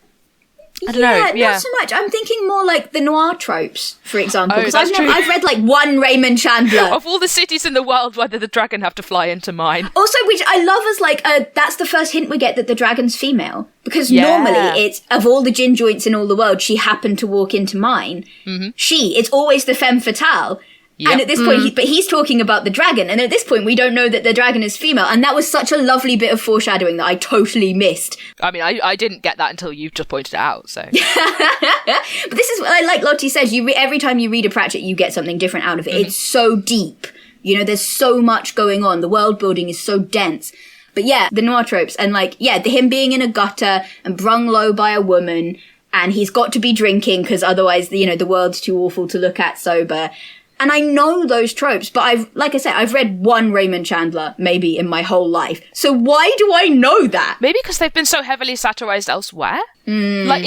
I don't know. Yeah, not so much. I'm thinking more like the noir tropes, for example. Because that's true. I've read like one Raymond Chandler. Of all the cities in the world, why did the dragon have to fly into mine? Also, which I love as like, that's the first hint we get that the dragon's female. Because normally it's, of all the gin joints in all the world, she happened to walk into mine. Mm-hmm. It's always the femme fatale. Yep. And at this point, but he's talking about the dragon. And at this point, we don't know that the dragon is female. And that was such a lovely bit of foreshadowing that I totally missed. I mean, I didn't get that until you just pointed it out, so. But this is, like Lottie says, every time you read a Pratchett, you get something different out of it. Mm-hmm. It's so deep. You know, there's so much going on. The world building is so dense. But yeah, the noir tropes. And like, yeah, him being in a gutter and brung low by a woman, and he's got to be drinking because otherwise, the world's too awful to look at sober. And I know those tropes, but I've read one Raymond Chandler maybe in my whole life. So why do I know that? Maybe because they've been so heavily satirized elsewhere. I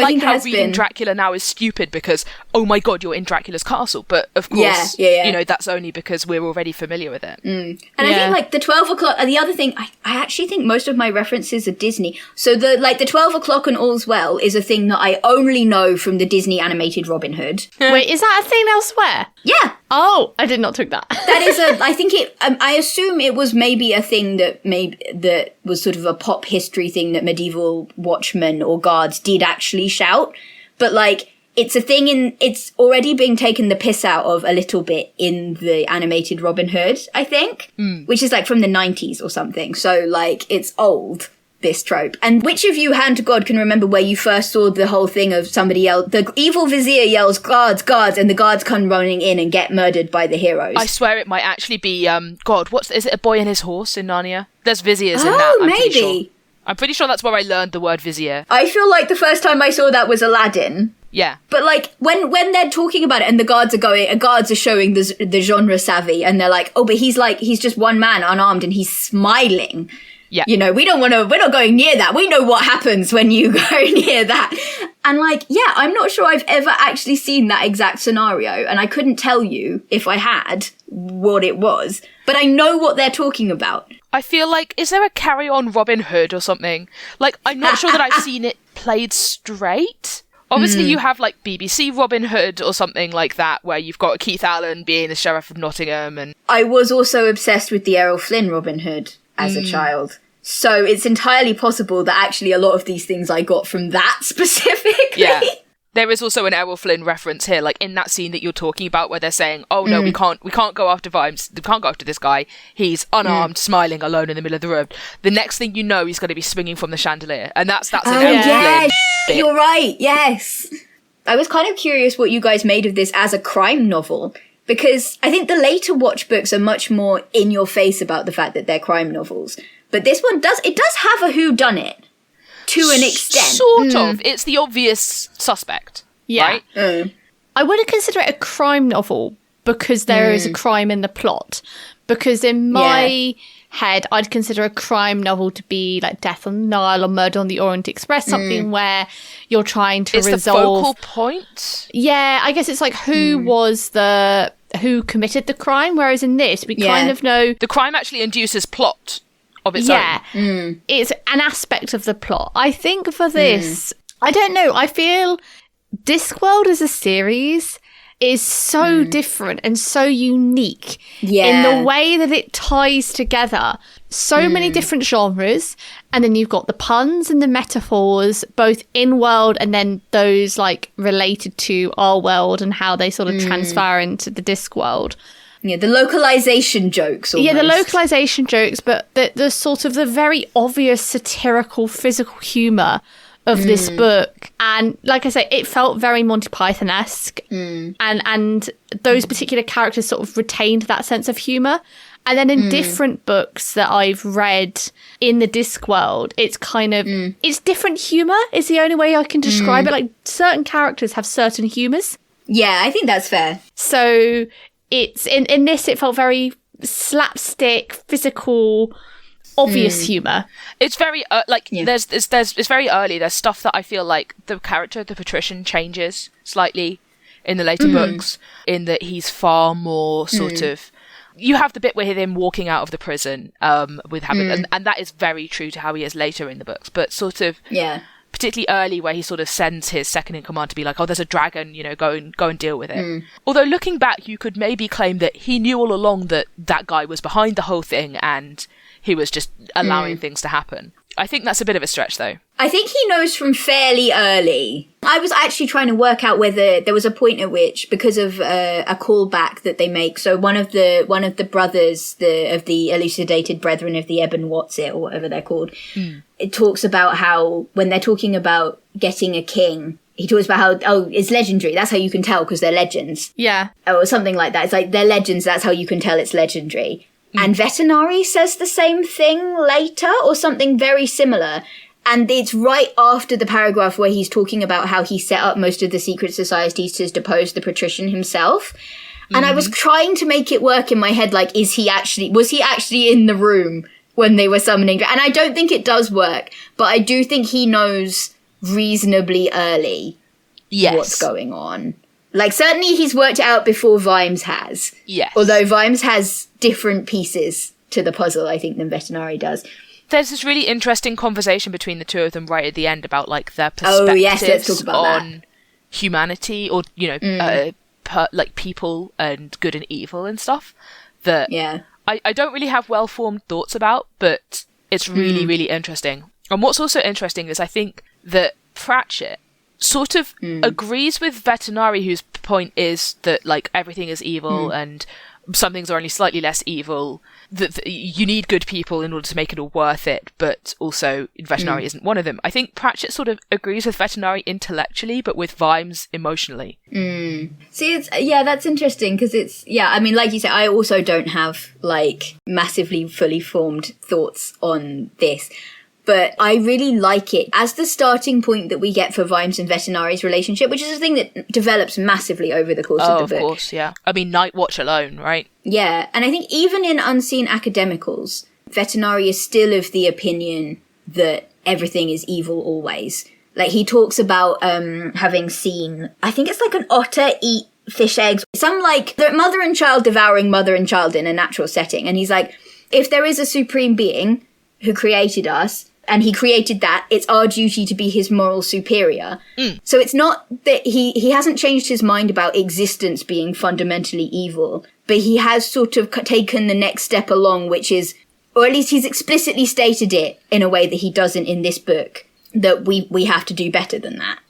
think how reading Dracula now is stupid because, oh my god, you're in Dracula's castle. But of course, that's only because we're already familiar with it. And I think like the 12 o'clock, the other thing, I actually think most of my references are Disney. So the 12 o'clock and All's Well is a thing that I only know from the Disney animated Robin Hood. Wait, is that a thing elsewhere? Yeah. Oh, I did not took that. That is I assume it was maybe a thing that was sort of a pop history thing that medieval watchmen or guards did actually shout. But like, it's a thing it's already being taken the piss out of a little bit in the animated Robin Hood, I think, which is like from the 90s or something. So like, it's old, this trope. And which of you, hand to God, can remember where you first saw the whole thing of somebody else, the evil vizier yells, guards, guards, and the guards come running in and get murdered by the heroes? I swear it might actually be, is it A Boy and His Horse in Narnia? There's viziers in that, Oh, maybe. I'm pretty sure that's where I learned the word vizier. I feel like the first time I saw that was Aladdin. Yeah. But like when they're talking about it and the guards are showing the genre savvy and they're like, oh, but he's just one man unarmed and he's smiling. Yeah. We're not going near that. We know what happens when you go near that. And like, yeah, I'm not sure I've ever actually seen that exact scenario. And I couldn't tell you if I had what it was, but I know what they're talking about. I feel like, is there a Carry On Robin Hood or something? Like, I'm not sure that I've seen it played straight. Obviously, you have, like, BBC Robin Hood or something like that, where you've got Keith Allen being the Sheriff of Nottingham. And I was also obsessed with the Errol Flynn Robin Hood as a child. So it's entirely possible that actually a lot of these things I got from that specifically. Yeah. There is also an Errol Flynn reference here, like in that scene that you're talking about where they're saying, oh no, we can't go after Vimes, we can't go after this guy. He's unarmed, smiling alone in the middle of the room. The next thing you know, he's going to be swinging from the chandelier. And that's an Errol Flynn bit. You're right, yes. I was kind of curious what you guys made of this as a crime novel, because I think the later Watch books are much more in your face about the fact that they're crime novels. But this one does have a whodunit. To an extent. Sort of. It's the obvious suspect. Yeah. Right? I wouldn't consider it a crime novel because there is a crime in the plot. Because in my head, I'd consider a crime novel to be like Death on the Nile or Murder on the Orient Express, something where you're trying to resolve... It's the focal point? Yeah, I guess it's like who committed the crime, whereas in this, we kind of know... The crime actually induces plot. Of its own. It's an aspect of the plot. I think for this, I don't know, I feel Discworld as a series is so different and so unique in the way that it ties together so many different genres, and then you've got the puns and the metaphors both in world and then those like related to our world and how they sort of transfer into the Discworld. Yeah, the localization jokes. Almost. Yeah, the localization jokes, but the sort of the very obvious satirical physical humour of this book. And like I say, it felt very Monty Python-esque. And those particular characters sort of retained that sense of humour. And then in different books that I've read in the Discworld, it's kind of... It's different humour is the only way I can describe it. Like, certain characters have certain humours. Yeah, I think that's fair. So... It's in this, it felt very slapstick, physical, obvious humour. It's very there's it's very early. There's stuff that I feel like the character of the patrician changes slightly in the later books, in that he's far more sort of. You have the bit with him walking out of the prison with having, and that is very true to how he is later in the books, but sort of particularly early, where he sort of sends his second in command to be like, oh, there's a dragon, go and deal with it. Although looking back, you could maybe claim that he knew all along that that guy was behind the whole thing and he was just allowing things to happen. I think that's a bit of a stretch, though. I think he knows from fairly early. I was actually trying to work out whether there was a point at which, because of a callback that they make, so one of the brothers of the elucidated brethren of the Ebon Whatsit, or whatever they're called, it talks about how when they're talking about getting a king, he talks about how, it's legendary. That's how you can tell because they're legends. Yeah. Or something like that. It's like, they're legends. That's how you can tell it's legendary. And Vetinari says the same thing later, or something very similar. And it's right after the paragraph where he's talking about how he set up most of the secret societies to depose the patrician himself. And I was trying to make it work in my head, like, was he actually in the room when they were summoning? And I don't think it does work, but I do think he knows reasonably early what's going on. Like, certainly he's worked it out before Vimes has. Yes. Although Vimes has different pieces to the puzzle, I think, than Vetinari does. There's this really interesting conversation between the two of them right at the end about, like, their perspectives let's talk about on humanity, or, you know, like, people and good and evil and stuff that I don't really have well-formed thoughts about, but it's really, really interesting. And what's also interesting is I think that Pratchett sort of agrees with Vetinari, whose point is that, like, everything is evil and some things are only slightly less evil, that you need good people in order to make it all worth it, but also Vetinari isn't one of them. I think Pratchett sort of agrees with Vetinari intellectually, but with Vimes emotionally. See, that's interesting, because I mean, like you said, I also don't have, like, massively fully formed thoughts on this. But I really like it as the starting point that we get for Vimes and Vetinari's relationship, which is a thing that develops massively over the course of the book. Of course, yeah. I mean, Night Watch alone, right? Yeah, and I think even in Unseen Academicals, Vetinari is still of the opinion that everything is evil always. Like, he talks about having seen, I think it's like an otter eat fish eggs. Some, like, the mother and child devouring mother and child in a natural setting. And he's like, if there is a supreme being who created us, and he created that, it's our duty to be his moral superior. So it's not that he hasn't changed his mind about existence being fundamentally evil, but he has sort of taken the next step along, which is, or at least he's explicitly stated it in a way that he doesn't in this book, that we have to do better than that.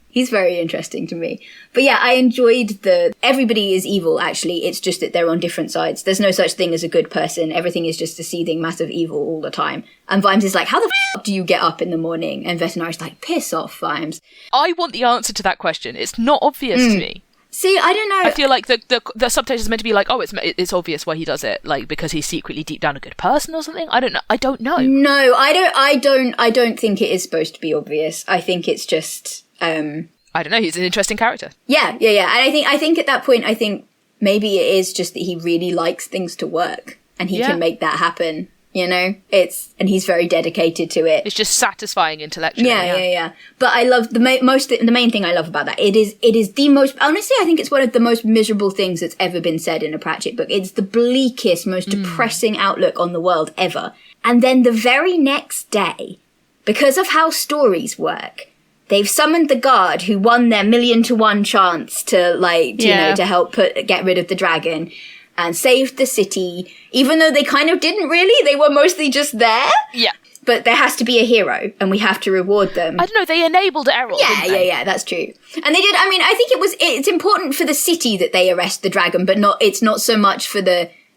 He's very interesting to me. But yeah, I enjoyed everybody is evil, actually. It's just that they're on different sides. There's no such thing as a good person. Everything is just a seething mass of evil all the time. And Vimes is like, how the f*** do you get up in the morning? And Vetinari's like, piss off, Vimes. I want the answer to that question. It's not obvious to me. See, I don't know. I feel like the subtext is meant to be like, oh, it's obvious why he does it, like, because he's secretly deep down a good person or something. I don't know. No, I don't think it is supposed to be obvious. I think it's just I don't know, he's an interesting character. Yeah. And I think at that point, I think maybe it is just that he really likes things to work and he can make that happen, you know? And he's very dedicated to it. It's just satisfying intellectually. Yeah. But I love the main thing I love about that. It is the most, honestly, I think it's one of the most miserable things that's ever been said in a Pratchett book. It's the bleakest, most depressing outlook on the world ever. And then the very next day, because of how stories work, they've summoned the guard who won their 1,000,000-to-1 chance to, like, you know, to help get rid of the dragon and saved the city, even though they kind of didn't really. They were mostly just there. Yeah. But there has to be a hero, and we have to reward them. I don't know, they enabled Errol, didn't they? Yeah, that's true. And they did, I mean, I think it's important for the city that they arrest the dragon, but it's not so much for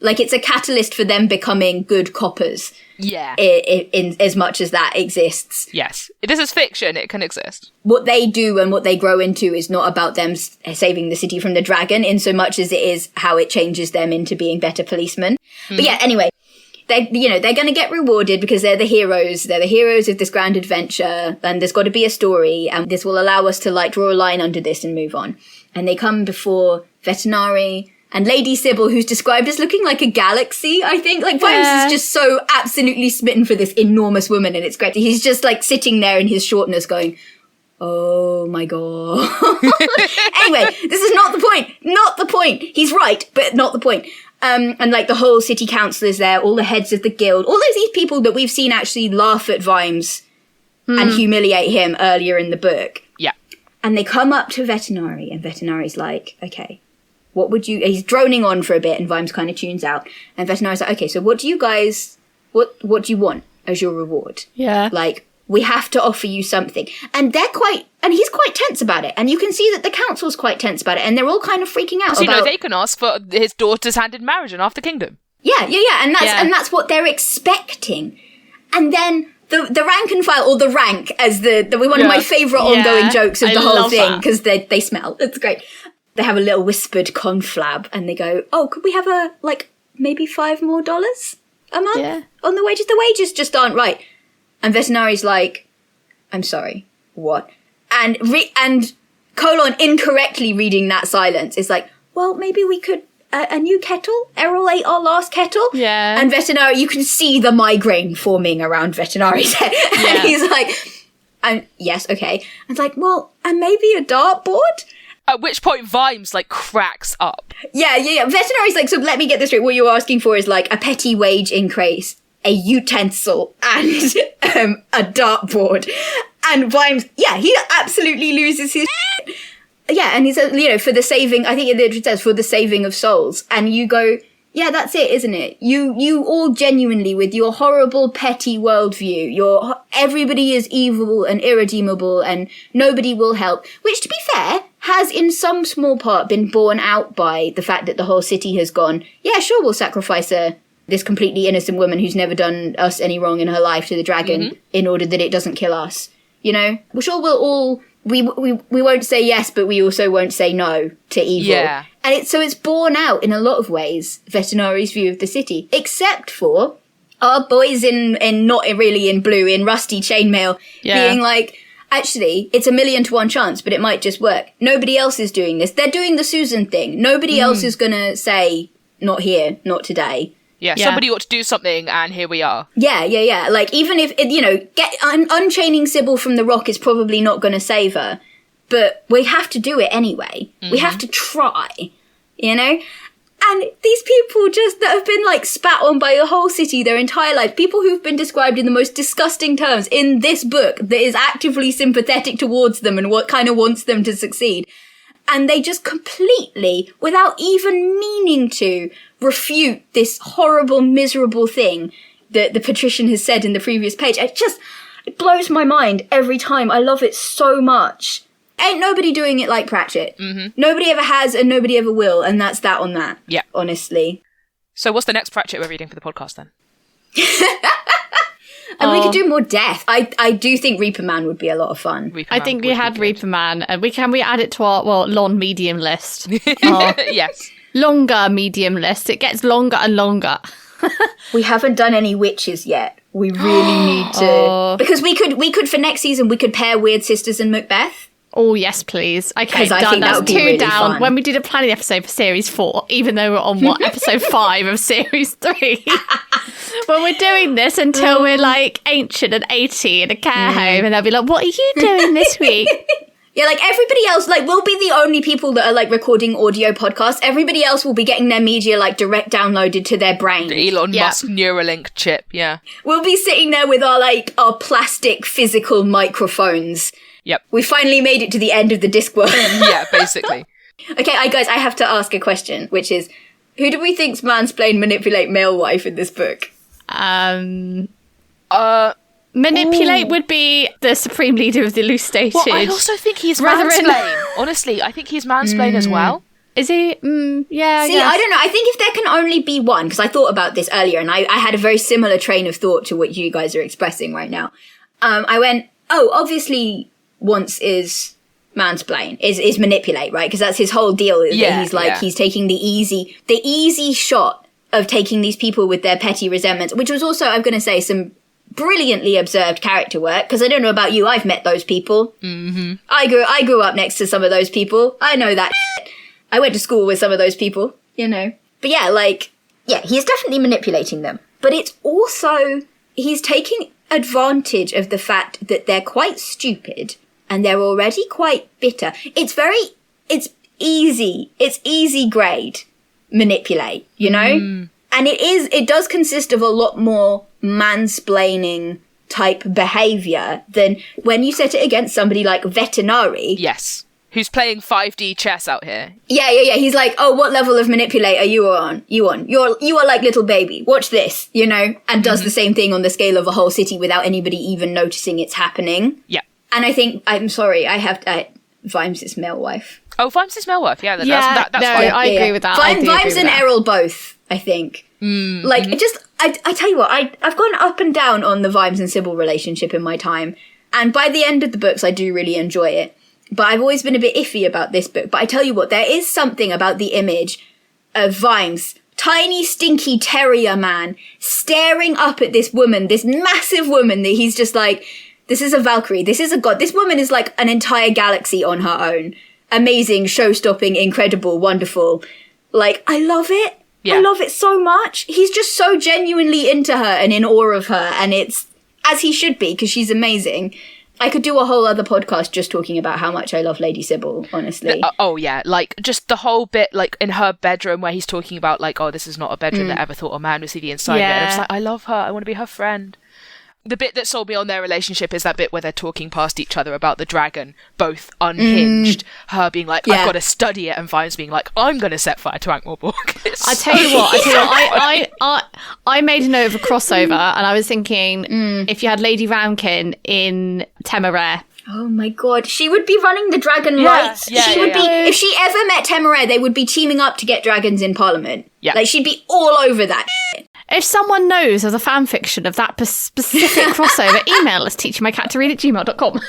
it's a catalyst for them becoming good coppers. Yeah. In as much as that exists. Yes. This is fiction, it can exist. What they do and what they grow into is not about them saving the city from the dragon, in so much as it is how it changes them into being better policemen. But yeah, anyway, they're going to get rewarded because they're the heroes. They're the heroes of this grand adventure, and there's got to be a story, and this will allow us to, like, draw a line under this and move on. And they come before Vetinari and Lady Sybil, who's described as looking like a galaxy, I think. Like, Vimes is just so absolutely smitten for this enormous woman, and it's great. He's just, like, sitting there in his shortness going, oh my god. Anyway, this is not the point. Not the point. He's right, but not the point. And, like, the whole city council is there, all the heads of the guild, all of these people that we've seen actually laugh at Vimes and humiliate him earlier in the book. Yeah. And they come up to Vetinari, and Vetinari's like, okay, what would you... He's droning on for a bit, and Vimes kind of tunes out. And Vetinari's like, okay, so what do you guys... What do you want as your reward? Yeah. Like, we have to offer you something. And they're quite... And he's quite tense about it. And you can see that the council's quite tense about it. And they're all kind of freaking out about... they can ask for his daughter's hand in marriage and after kingdom. Yeah. And that's what they're expecting. And then... The rank and file, or the rank, as one of my favourite ongoing jokes of the whole thing, because they smell. It's great. They have a little whispered conflab, and they go, oh, could we have a, like, maybe $5 more a month Yeah. on the wages. The wages just aren't right. And Vetinari's like, I'm sorry, what? And Colon incorrectly reading that silence is like, well, maybe we could, a new kettle? Errol ate our last kettle? Yeah. And Vetinari, you can see the migraine forming around Vetinari's head. Yeah. And he's like, yes, okay. And it's like, well, and maybe a dartboard? At which point Vimes, like, cracks up. Yeah. Vetinari's like, so let me get this straight. What you're asking for is like a petty wage increase, a utensil, and a dartboard. And Vimes, yeah, he absolutely loses his shit. Yeah, and he says, for the saving, I think it literally says, for the saving of souls. And you go, yeah, that's it, isn't it? You all genuinely, with your horrible, petty worldview, everybody is evil and irredeemable and nobody will help. Which, to be fair, has in some small part been borne out by the fact that the whole city has gone, yeah, sure, we'll sacrifice this completely innocent woman who's never done us any wrong in her life to the dragon in order that it doesn't kill us. We're sure we'll all... We won't say yes, but we also won't say no to evil. Yeah. And it's borne out in a lot of ways, Vetinari's view of the city, except for our boys in not really in blue, in rusty chainmail, being like, actually, it's 1,000,000 to 1 chance, but it might just work. Nobody else is doing this. They're doing the Susan thing. Nobody else is going to say, not here, not today. Yeah, somebody ought to do something, and here we are. Yeah. Like, even if, unchaining Sybil from the rock is probably not going to save her, but we have to do it anyway. We have to try, And these people that have been, like, spat on by the whole city their entire life, people who've been described in the most disgusting terms in this book that is actively sympathetic towards them and what kind of wants them to succeed. And they just completely, without even meaning to, refute this horrible, miserable thing that the patrician has said in the previous page. It blows my mind every time. I love it so much. Ain't nobody doing it like Pratchett. Nobody ever has and nobody ever will, and that's that on that. Yeah. Honestly. So what's the next Pratchett we're reading for the podcast then? And we could do more death. I do think Reaper Man would be a lot of fun. I think we had Reaper Man. We add it to our long medium list. Yes. Longer medium list. It gets longer and longer. We haven't done any witches yet. We really need to, because we could for next season we could pair Weird Sisters and Macbeth. Oh yes, please. Okay, I done. think that That's would be 2 really down. fun. When we did a planning episode for series 4, even though we're on episode 5 of series 3. When we're doing this until we're like ancient and 80 in a care home, and they'll be like, "What are you doing this week?" Yeah, like everybody else, like we'll be the only people that are like recording audio podcasts. Everybody else will be getting their media like direct downloaded to their brain. The Elon Musk Neuralink chip, yeah. We'll be sitting there with our plastic physical microphones. Yep. We finally made it to the end of the Discworld. Yeah, basically. Okay, guys, I have to ask a question, which is, who do we think's mansplain manipulate male wife in this book? Manipulate would be the supreme leader of the loose stated. Well, I also think he's mansplain. Honestly, I think he's mansplain as well. Is he? Yeah. See, I don't know. I think if there can only be one, because I thought about this earlier, and I had a very similar train of thought to what you guys are expressing right now. I went, obviously once is mansplain, is manipulate, right? Because that's his whole deal. He's taking the easy shot of taking these people with their petty resentments, which was also, I'm going to say, some brilliantly observed character work, because I don't know about you, I've met those people. I grew up next to some of those people. I know that shit. I went to school with some of those people, But yeah, he's definitely manipulating them. But it's also, he's taking advantage of the fact that they're quite stupid and they're already quite bitter. It's easy grade manipulate, And it does consist of a lot more mansplaining type behavior than when you set it against somebody like Vetinari. Yes. Who's playing 5D chess out here. Yeah. He's like, oh, what level of manipulate are you on? You are like little baby. Watch this, and does the same thing on the scale of a whole city without anybody even noticing it's happening. Yeah. And I think, I'm sorry, Vimes is male wife. Oh, Vimes is male wife. Yeah, that's no, fine. I agree with that. Vimes and Errol both, I think. I tell you what, I've gone up and down on the Vimes and Sybil relationship in my time. And by the end of the books, I do really enjoy it. But I've always been a bit iffy about this book. But I tell you what, there is something about the image of Vimes tiny, stinky terrier man staring up at this woman, this massive woman that he's just like, this is a Valkyrie, this is a god. This woman is like an entire galaxy on her own. Amazing, show-stopping, incredible, wonderful. Like, I love it. Yeah. I love it so much. He's just so genuinely into her and in awe of her, and it's as he should be, because she's amazing. I could do a whole other podcast just talking about how much I love Lady Sybil, honestly. Oh, yeah. Like, just the whole bit, like, in her bedroom where he's talking about, like, oh, this is not a bedroom that ever thought a man would see the inside of it. And I'm just like, I love her. I want to be her friend. The bit that sold me on their relationship is that bit where they're talking past each other about the dragon, both unhinged. Her being like, I've got to study it, and Vimes being like, I'm going to set fire to Ankh-Morpork. I tell you what, I made a note of a crossover, and I was thinking, if you had Lady Ramkin in Temeraire. Oh my god, she would be running the dragon rights. She would be, if she ever met Temeraire, they would be teaming up to get dragons in Parliament. Yeah. Like, she'd be all over that shit. If someone knows of the fan fiction of that specific crossover, email us, teachingmycattoread@gmail.com.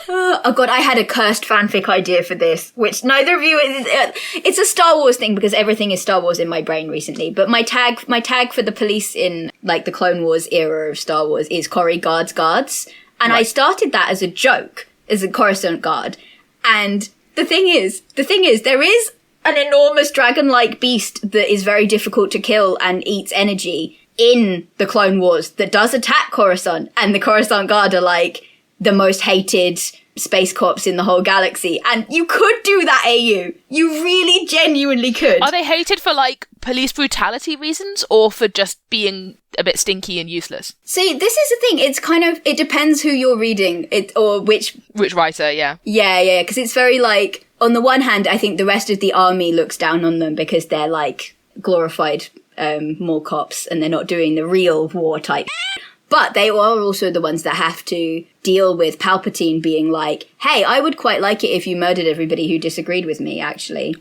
Oh god, I had a cursed fanfic idea for this, which neither of you it's a Star Wars thing because everything is Star Wars in my brain recently. But my tag for the police in like the Clone Wars era of Star Wars is Corey Guards. And I started that as a joke, as a Coruscant guard. And the thing is, there is an enormous dragon-like beast that is very difficult to kill and eats energy in the Clone Wars that does attack Coruscant. And the Coruscant Guard are like the most hated space cops in the whole galaxy. And you could do that, AU. You really genuinely could. Are they hated for like police brutality reasons or for just being a bit stinky and useless? See, this is the thing. It's kind of, it depends who you're reading it or which writer, yeah. Yeah, because it's very like, on the one hand, I think the rest of the army looks down on them because they're like glorified mall cops and they're not doing the real war type. But they are also the ones that have to deal with Palpatine being like, hey, I would quite like it if you murdered everybody who disagreed with me, actually.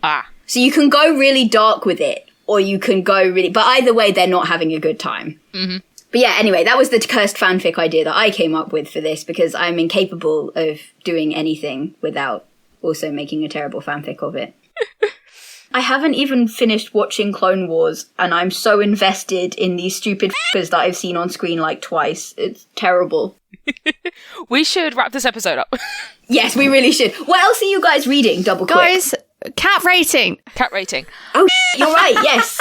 So you can go really dark with it, or you can go really... But either way, they're not having a good time. Mm-hmm. But yeah, anyway, that was the cursed fanfic idea that I came up with for this, because I'm incapable of doing anything without also making a terrible fanfic of it. I haven't even finished watching Clone Wars, and I'm so invested in these stupid f***ers that I've seen on screen like twice. It's terrible. We should wrap this episode up. Yes, we really should. What else are you guys reading? Double quick. Guys, cat rating. Oh, you're right, yes.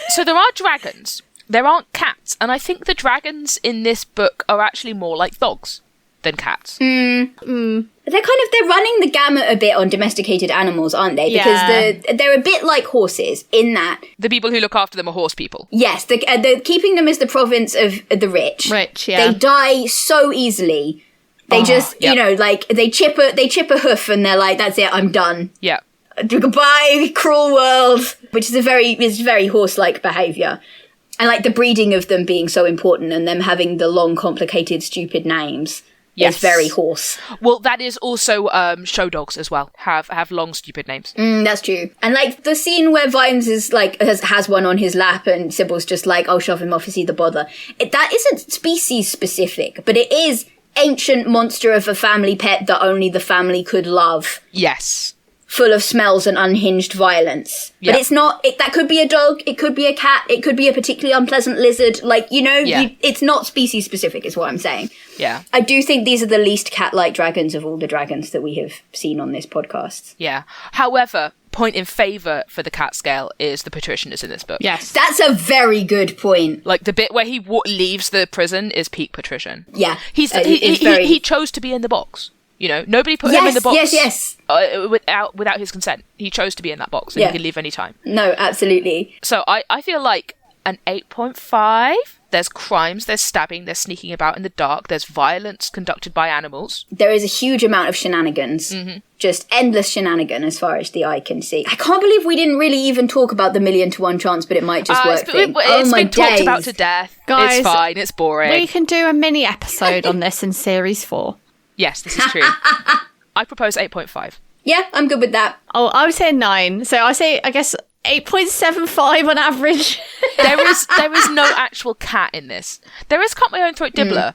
So there are dragons. There aren't cats. And I think the dragons in this book are actually more like dogs than cats. They're running the gamut a bit on domesticated animals, aren't they? Because they're a bit like horses in that... The people who look after them are horse people. Yes, they're keeping them as the province of the rich. Rich, yeah. They die so easily. They you know, like, they chip a hoof and they're like, that's it, I'm done. Yeah. Goodbye, cruel world. Which is very horse-like behaviour. And, like, the breeding of them being so important and them having the long, complicated, stupid names... Yes. Is very horse. Well, that is also show dogs as well. Have long, stupid names. That's true. And like the scene where Vimes is like has one on his lap, and Sybil's just like, "I'll shove him off. Is he the bother?" That isn't species specific, but it is ancient monster of a family pet that only the family could love. Yes. Full of smells and unhinged violence. Yep. But it's not... that could be a dog, it could be a cat, it could be a particularly unpleasant lizard. Like, you know, it's not species-specific is what I'm saying. Yeah. I do think these are the least cat-like dragons of all the dragons that we have seen on this podcast. Yeah. However, point in favour for the cat scale is the patricians in this book. Yes. That's a very good point. Like, the bit where he leaves the prison is peak patrician. Yeah. He chose to be in the box. You know, nobody put him in the box. Yes. Without his consent. He chose to be in that box, and he could leave any time. No, absolutely. So I feel like an 8.5. There's crimes, there's stabbing, there's sneaking about in the dark, there's violence conducted by animals. There is a huge amount of shenanigans. Mm-hmm. Just endless shenanigan as far as the eye can see. I can't believe we didn't really even talk about the 1,000,000 to 1 chance, but it might just work thing. It's been talked about to death. Guys, it's fine, it's boring. We can do a mini episode on this in series 4. Yes, this is true. I propose 8.5. Yeah, I'm good with that. Oh, I would say 9. So I guess 8.75 on average. There is no actual cat in this. There is Cut My Own Throat Dibbler,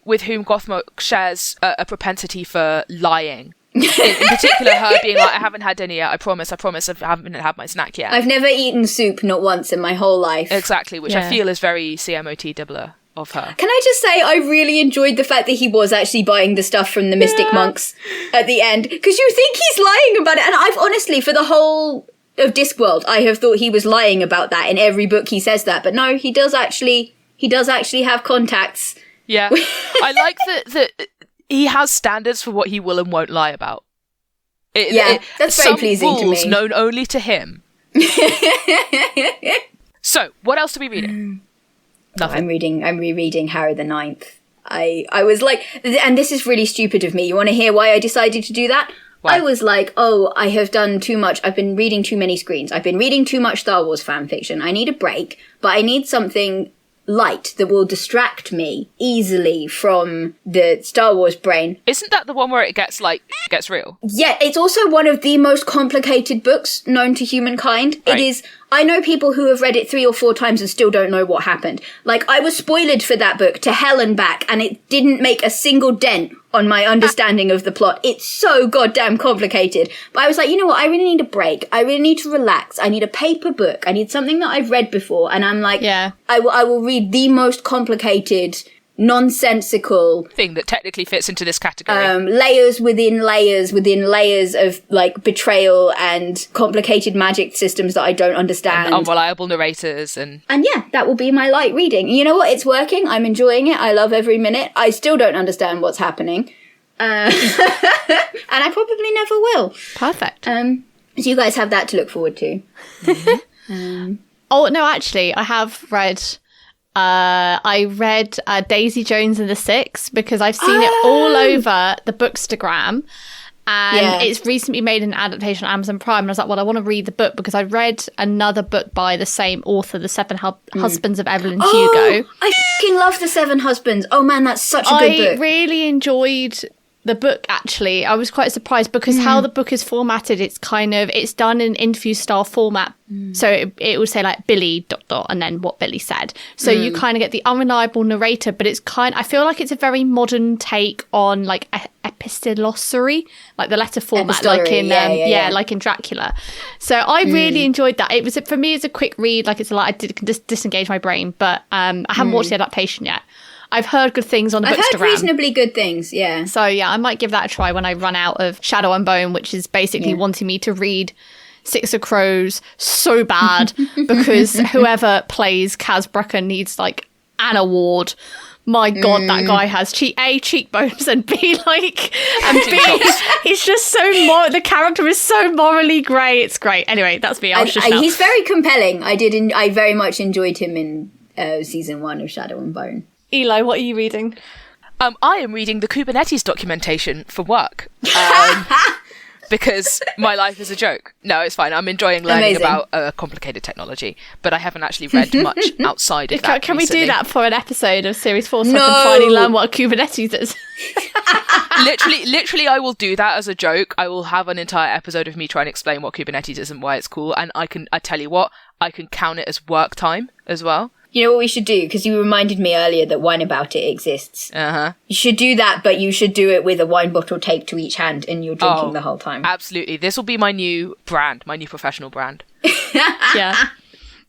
with whom Gothmog shares a propensity for lying In particular, her being like, I haven't had dinner yet, I promise, I haven't had my snack yet. I've never eaten soup, not once in my whole life. Exactly, which I feel is very CMOT doubler of her. Can I just say, I really enjoyed the fact that he was actually buying the stuff from the Mystic Monks at the end, because you think he's lying about it, and I've honestly, for the whole of Discworld, I have thought he was lying about that. In every book he says that, but no, he does actually have contacts. Yeah. I like that he has standards for what he will and won't lie about. That's very pleasing to me. Some rules known only to him. So, what else are we reading? Nothing. I'm rereading Harry the Ninth. I was like, and this is really stupid of me. You want to hear why I decided to do that? Why? I was like, I have done too much. I've been reading too many screens. I've been reading too much Star Wars fan fiction. I need a break, but I need something light that will distract me easily from the Star Wars brain. Isn't that the one where it gets real? Yeah, it's also one of the most complicated books known to humankind. Right. It is. I know people who have read it 3 or 4 times and still don't know what happened. Like, I was spoiled for that book to hell and back, and it didn't make a single dent on my understanding of the plot. It's so goddamn complicated. But I was like, you know what? I really need a break. I really need to relax. I need a paper book. I need something that I've read before. And I'm like, I will read the most complicated, nonsensical thing that technically fits into this category. Layers within layers of like betrayal and complicated magic systems that I don't understand. And unreliable narrators and yeah, that will be my light reading. You know what? It's working. I'm enjoying it. I love every minute. I still don't understand what's happening. And I probably never will. Perfect. So you guys have that to look forward to. Oh, no, actually, I have read... I read Daisy Jones and the Six because I've seen it all over the Bookstagram, and it's recently made an adaptation on Amazon Prime, and I was like, well, I want to read the book because I read another book by the same author, The Seven Husbands of Evelyn Hugo. I fucking love The Seven Husbands. Oh man, that's such a good book. I really enjoyed the book, actually. I was quite surprised because how the book is formatted, it's done in interview style format. So it will say like Billy ... and then what Billy said. So you kind of get the unreliable narrator, but I feel like it's a very modern take on like epistolary, like the letter format, like in like in Dracula. So I really enjoyed that. It was, for me, it's a quick read. Like I did just disengage my brain, but I haven't watched the adaptation yet. I've heard good things on the Bookstagram. I've heard reasonably good things, yeah. So, yeah, I might give that a try when I run out of Shadow and Bone, which is basically wanting me to read Six of Crows so bad because whoever plays Kaz Brecker needs, like, an award. My God, that guy has A, cheekbones, and B, like... And B, he's just so... the character is so morally grey. It's great. Anyway, that's me. He's very compelling. I very much enjoyed him in season 1 of Shadow and Bone. Eli, what are you reading? I am reading the Kubernetes documentation for work because my life is a joke. No, it's fine. I'm enjoying learning about complicated technology, but I haven't actually read much outside of that. Can we do that for an episode of Series 4 so I can finally learn what a Kubernetes is? literally, I will do that as a joke. I will have an entire episode of me trying to explain what Kubernetes is and why it's cool, and I tell you what, I can count it as work time as well. You know what we should do? Because you reminded me earlier that Wine About It exists. Uh-huh. You should do that, but you should do it with a wine bottle taped to each hand and you're drinking the whole time. Absolutely. This will be my new brand, my new professional brand. Yeah.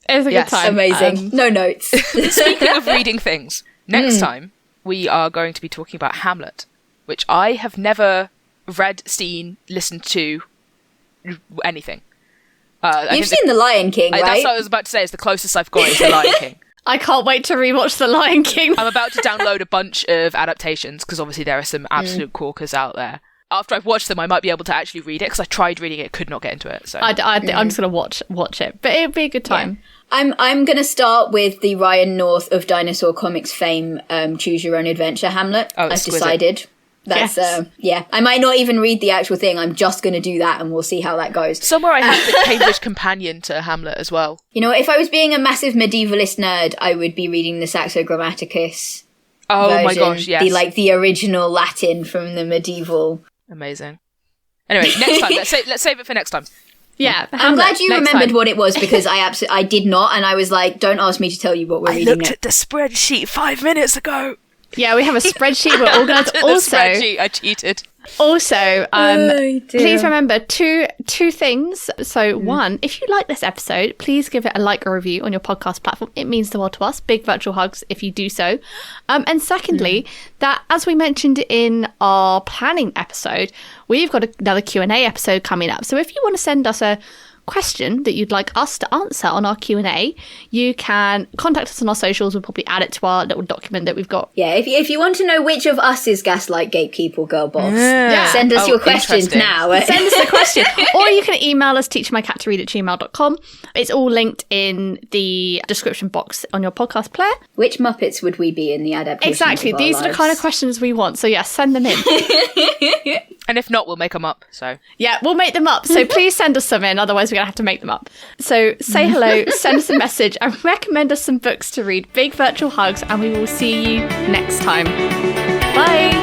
It's a good time. Amazing. No notes. Speaking of reading things, next time we are going to be talking about Hamlet, which I have never read, seen, listened to, anything. You've seen The Lion King, right? That's what I was about to say. It's the closest I've got is The Lion King. I can't wait to rewatch The Lion King. I'm about to download a bunch of adaptations because obviously there are some absolute corkers out there. After I've watched them, I might be able to actually read it because I tried reading it, could not get into it. So I'm just going to watch it, but it'll be a good time. Yeah. I'm going to start with the Ryan North of dinosaur comics fame, Choose Your Own Adventure Hamlet. Oh, I've decided. That's I might not even read the actual thing. I'm just going to do that and we'll see how that goes. Somewhere I have the Cambridge Companion to Hamlet as well. You know, if I was being a massive medievalist nerd, I would be reading the Saxo Grammaticus version, my gosh, yes. The original Latin from the medieval. Amazing. Anyway, next time. Let's save it for next time. Yeah, I'm glad you remembered what it was because I did not, and I was like, don't ask me to tell you what we're reading. I looked at the spreadsheet 5 minutes ago. Yeah, we have a spreadsheet. We're organised. Also, spreadsheet. I cheated. Also, dear. please remember two things. So, one, if you like this episode, please give it a like or review on your podcast platform. It means the world to us. Big virtual hugs if you do so. And secondly, that as we mentioned in our planning episode, we've got another Q&A episode coming up. So if you want to send us a question that you'd like us to answer on our Q&A, you can contact us on our socials. We'll probably add it to our little document that we've got. Yeah, if you want to know which of us is gaslight, gatekeeper, or girl boss, send us your questions now. Send us a question. Or you can email us, teachmycattoread@gmail.com. It's all linked in the description box on your podcast player. Which Muppets would we be in the adaptation? Exactly. These are the kind of questions we want. So yeah, send them in. And if not, we'll make them up. So yeah, we'll make them up. So please send us some in. Otherwise, we're going to have to make them up. So say hello, send us a message, and recommend us some books to read. Big virtual hugs, and we will see you next time. Bye.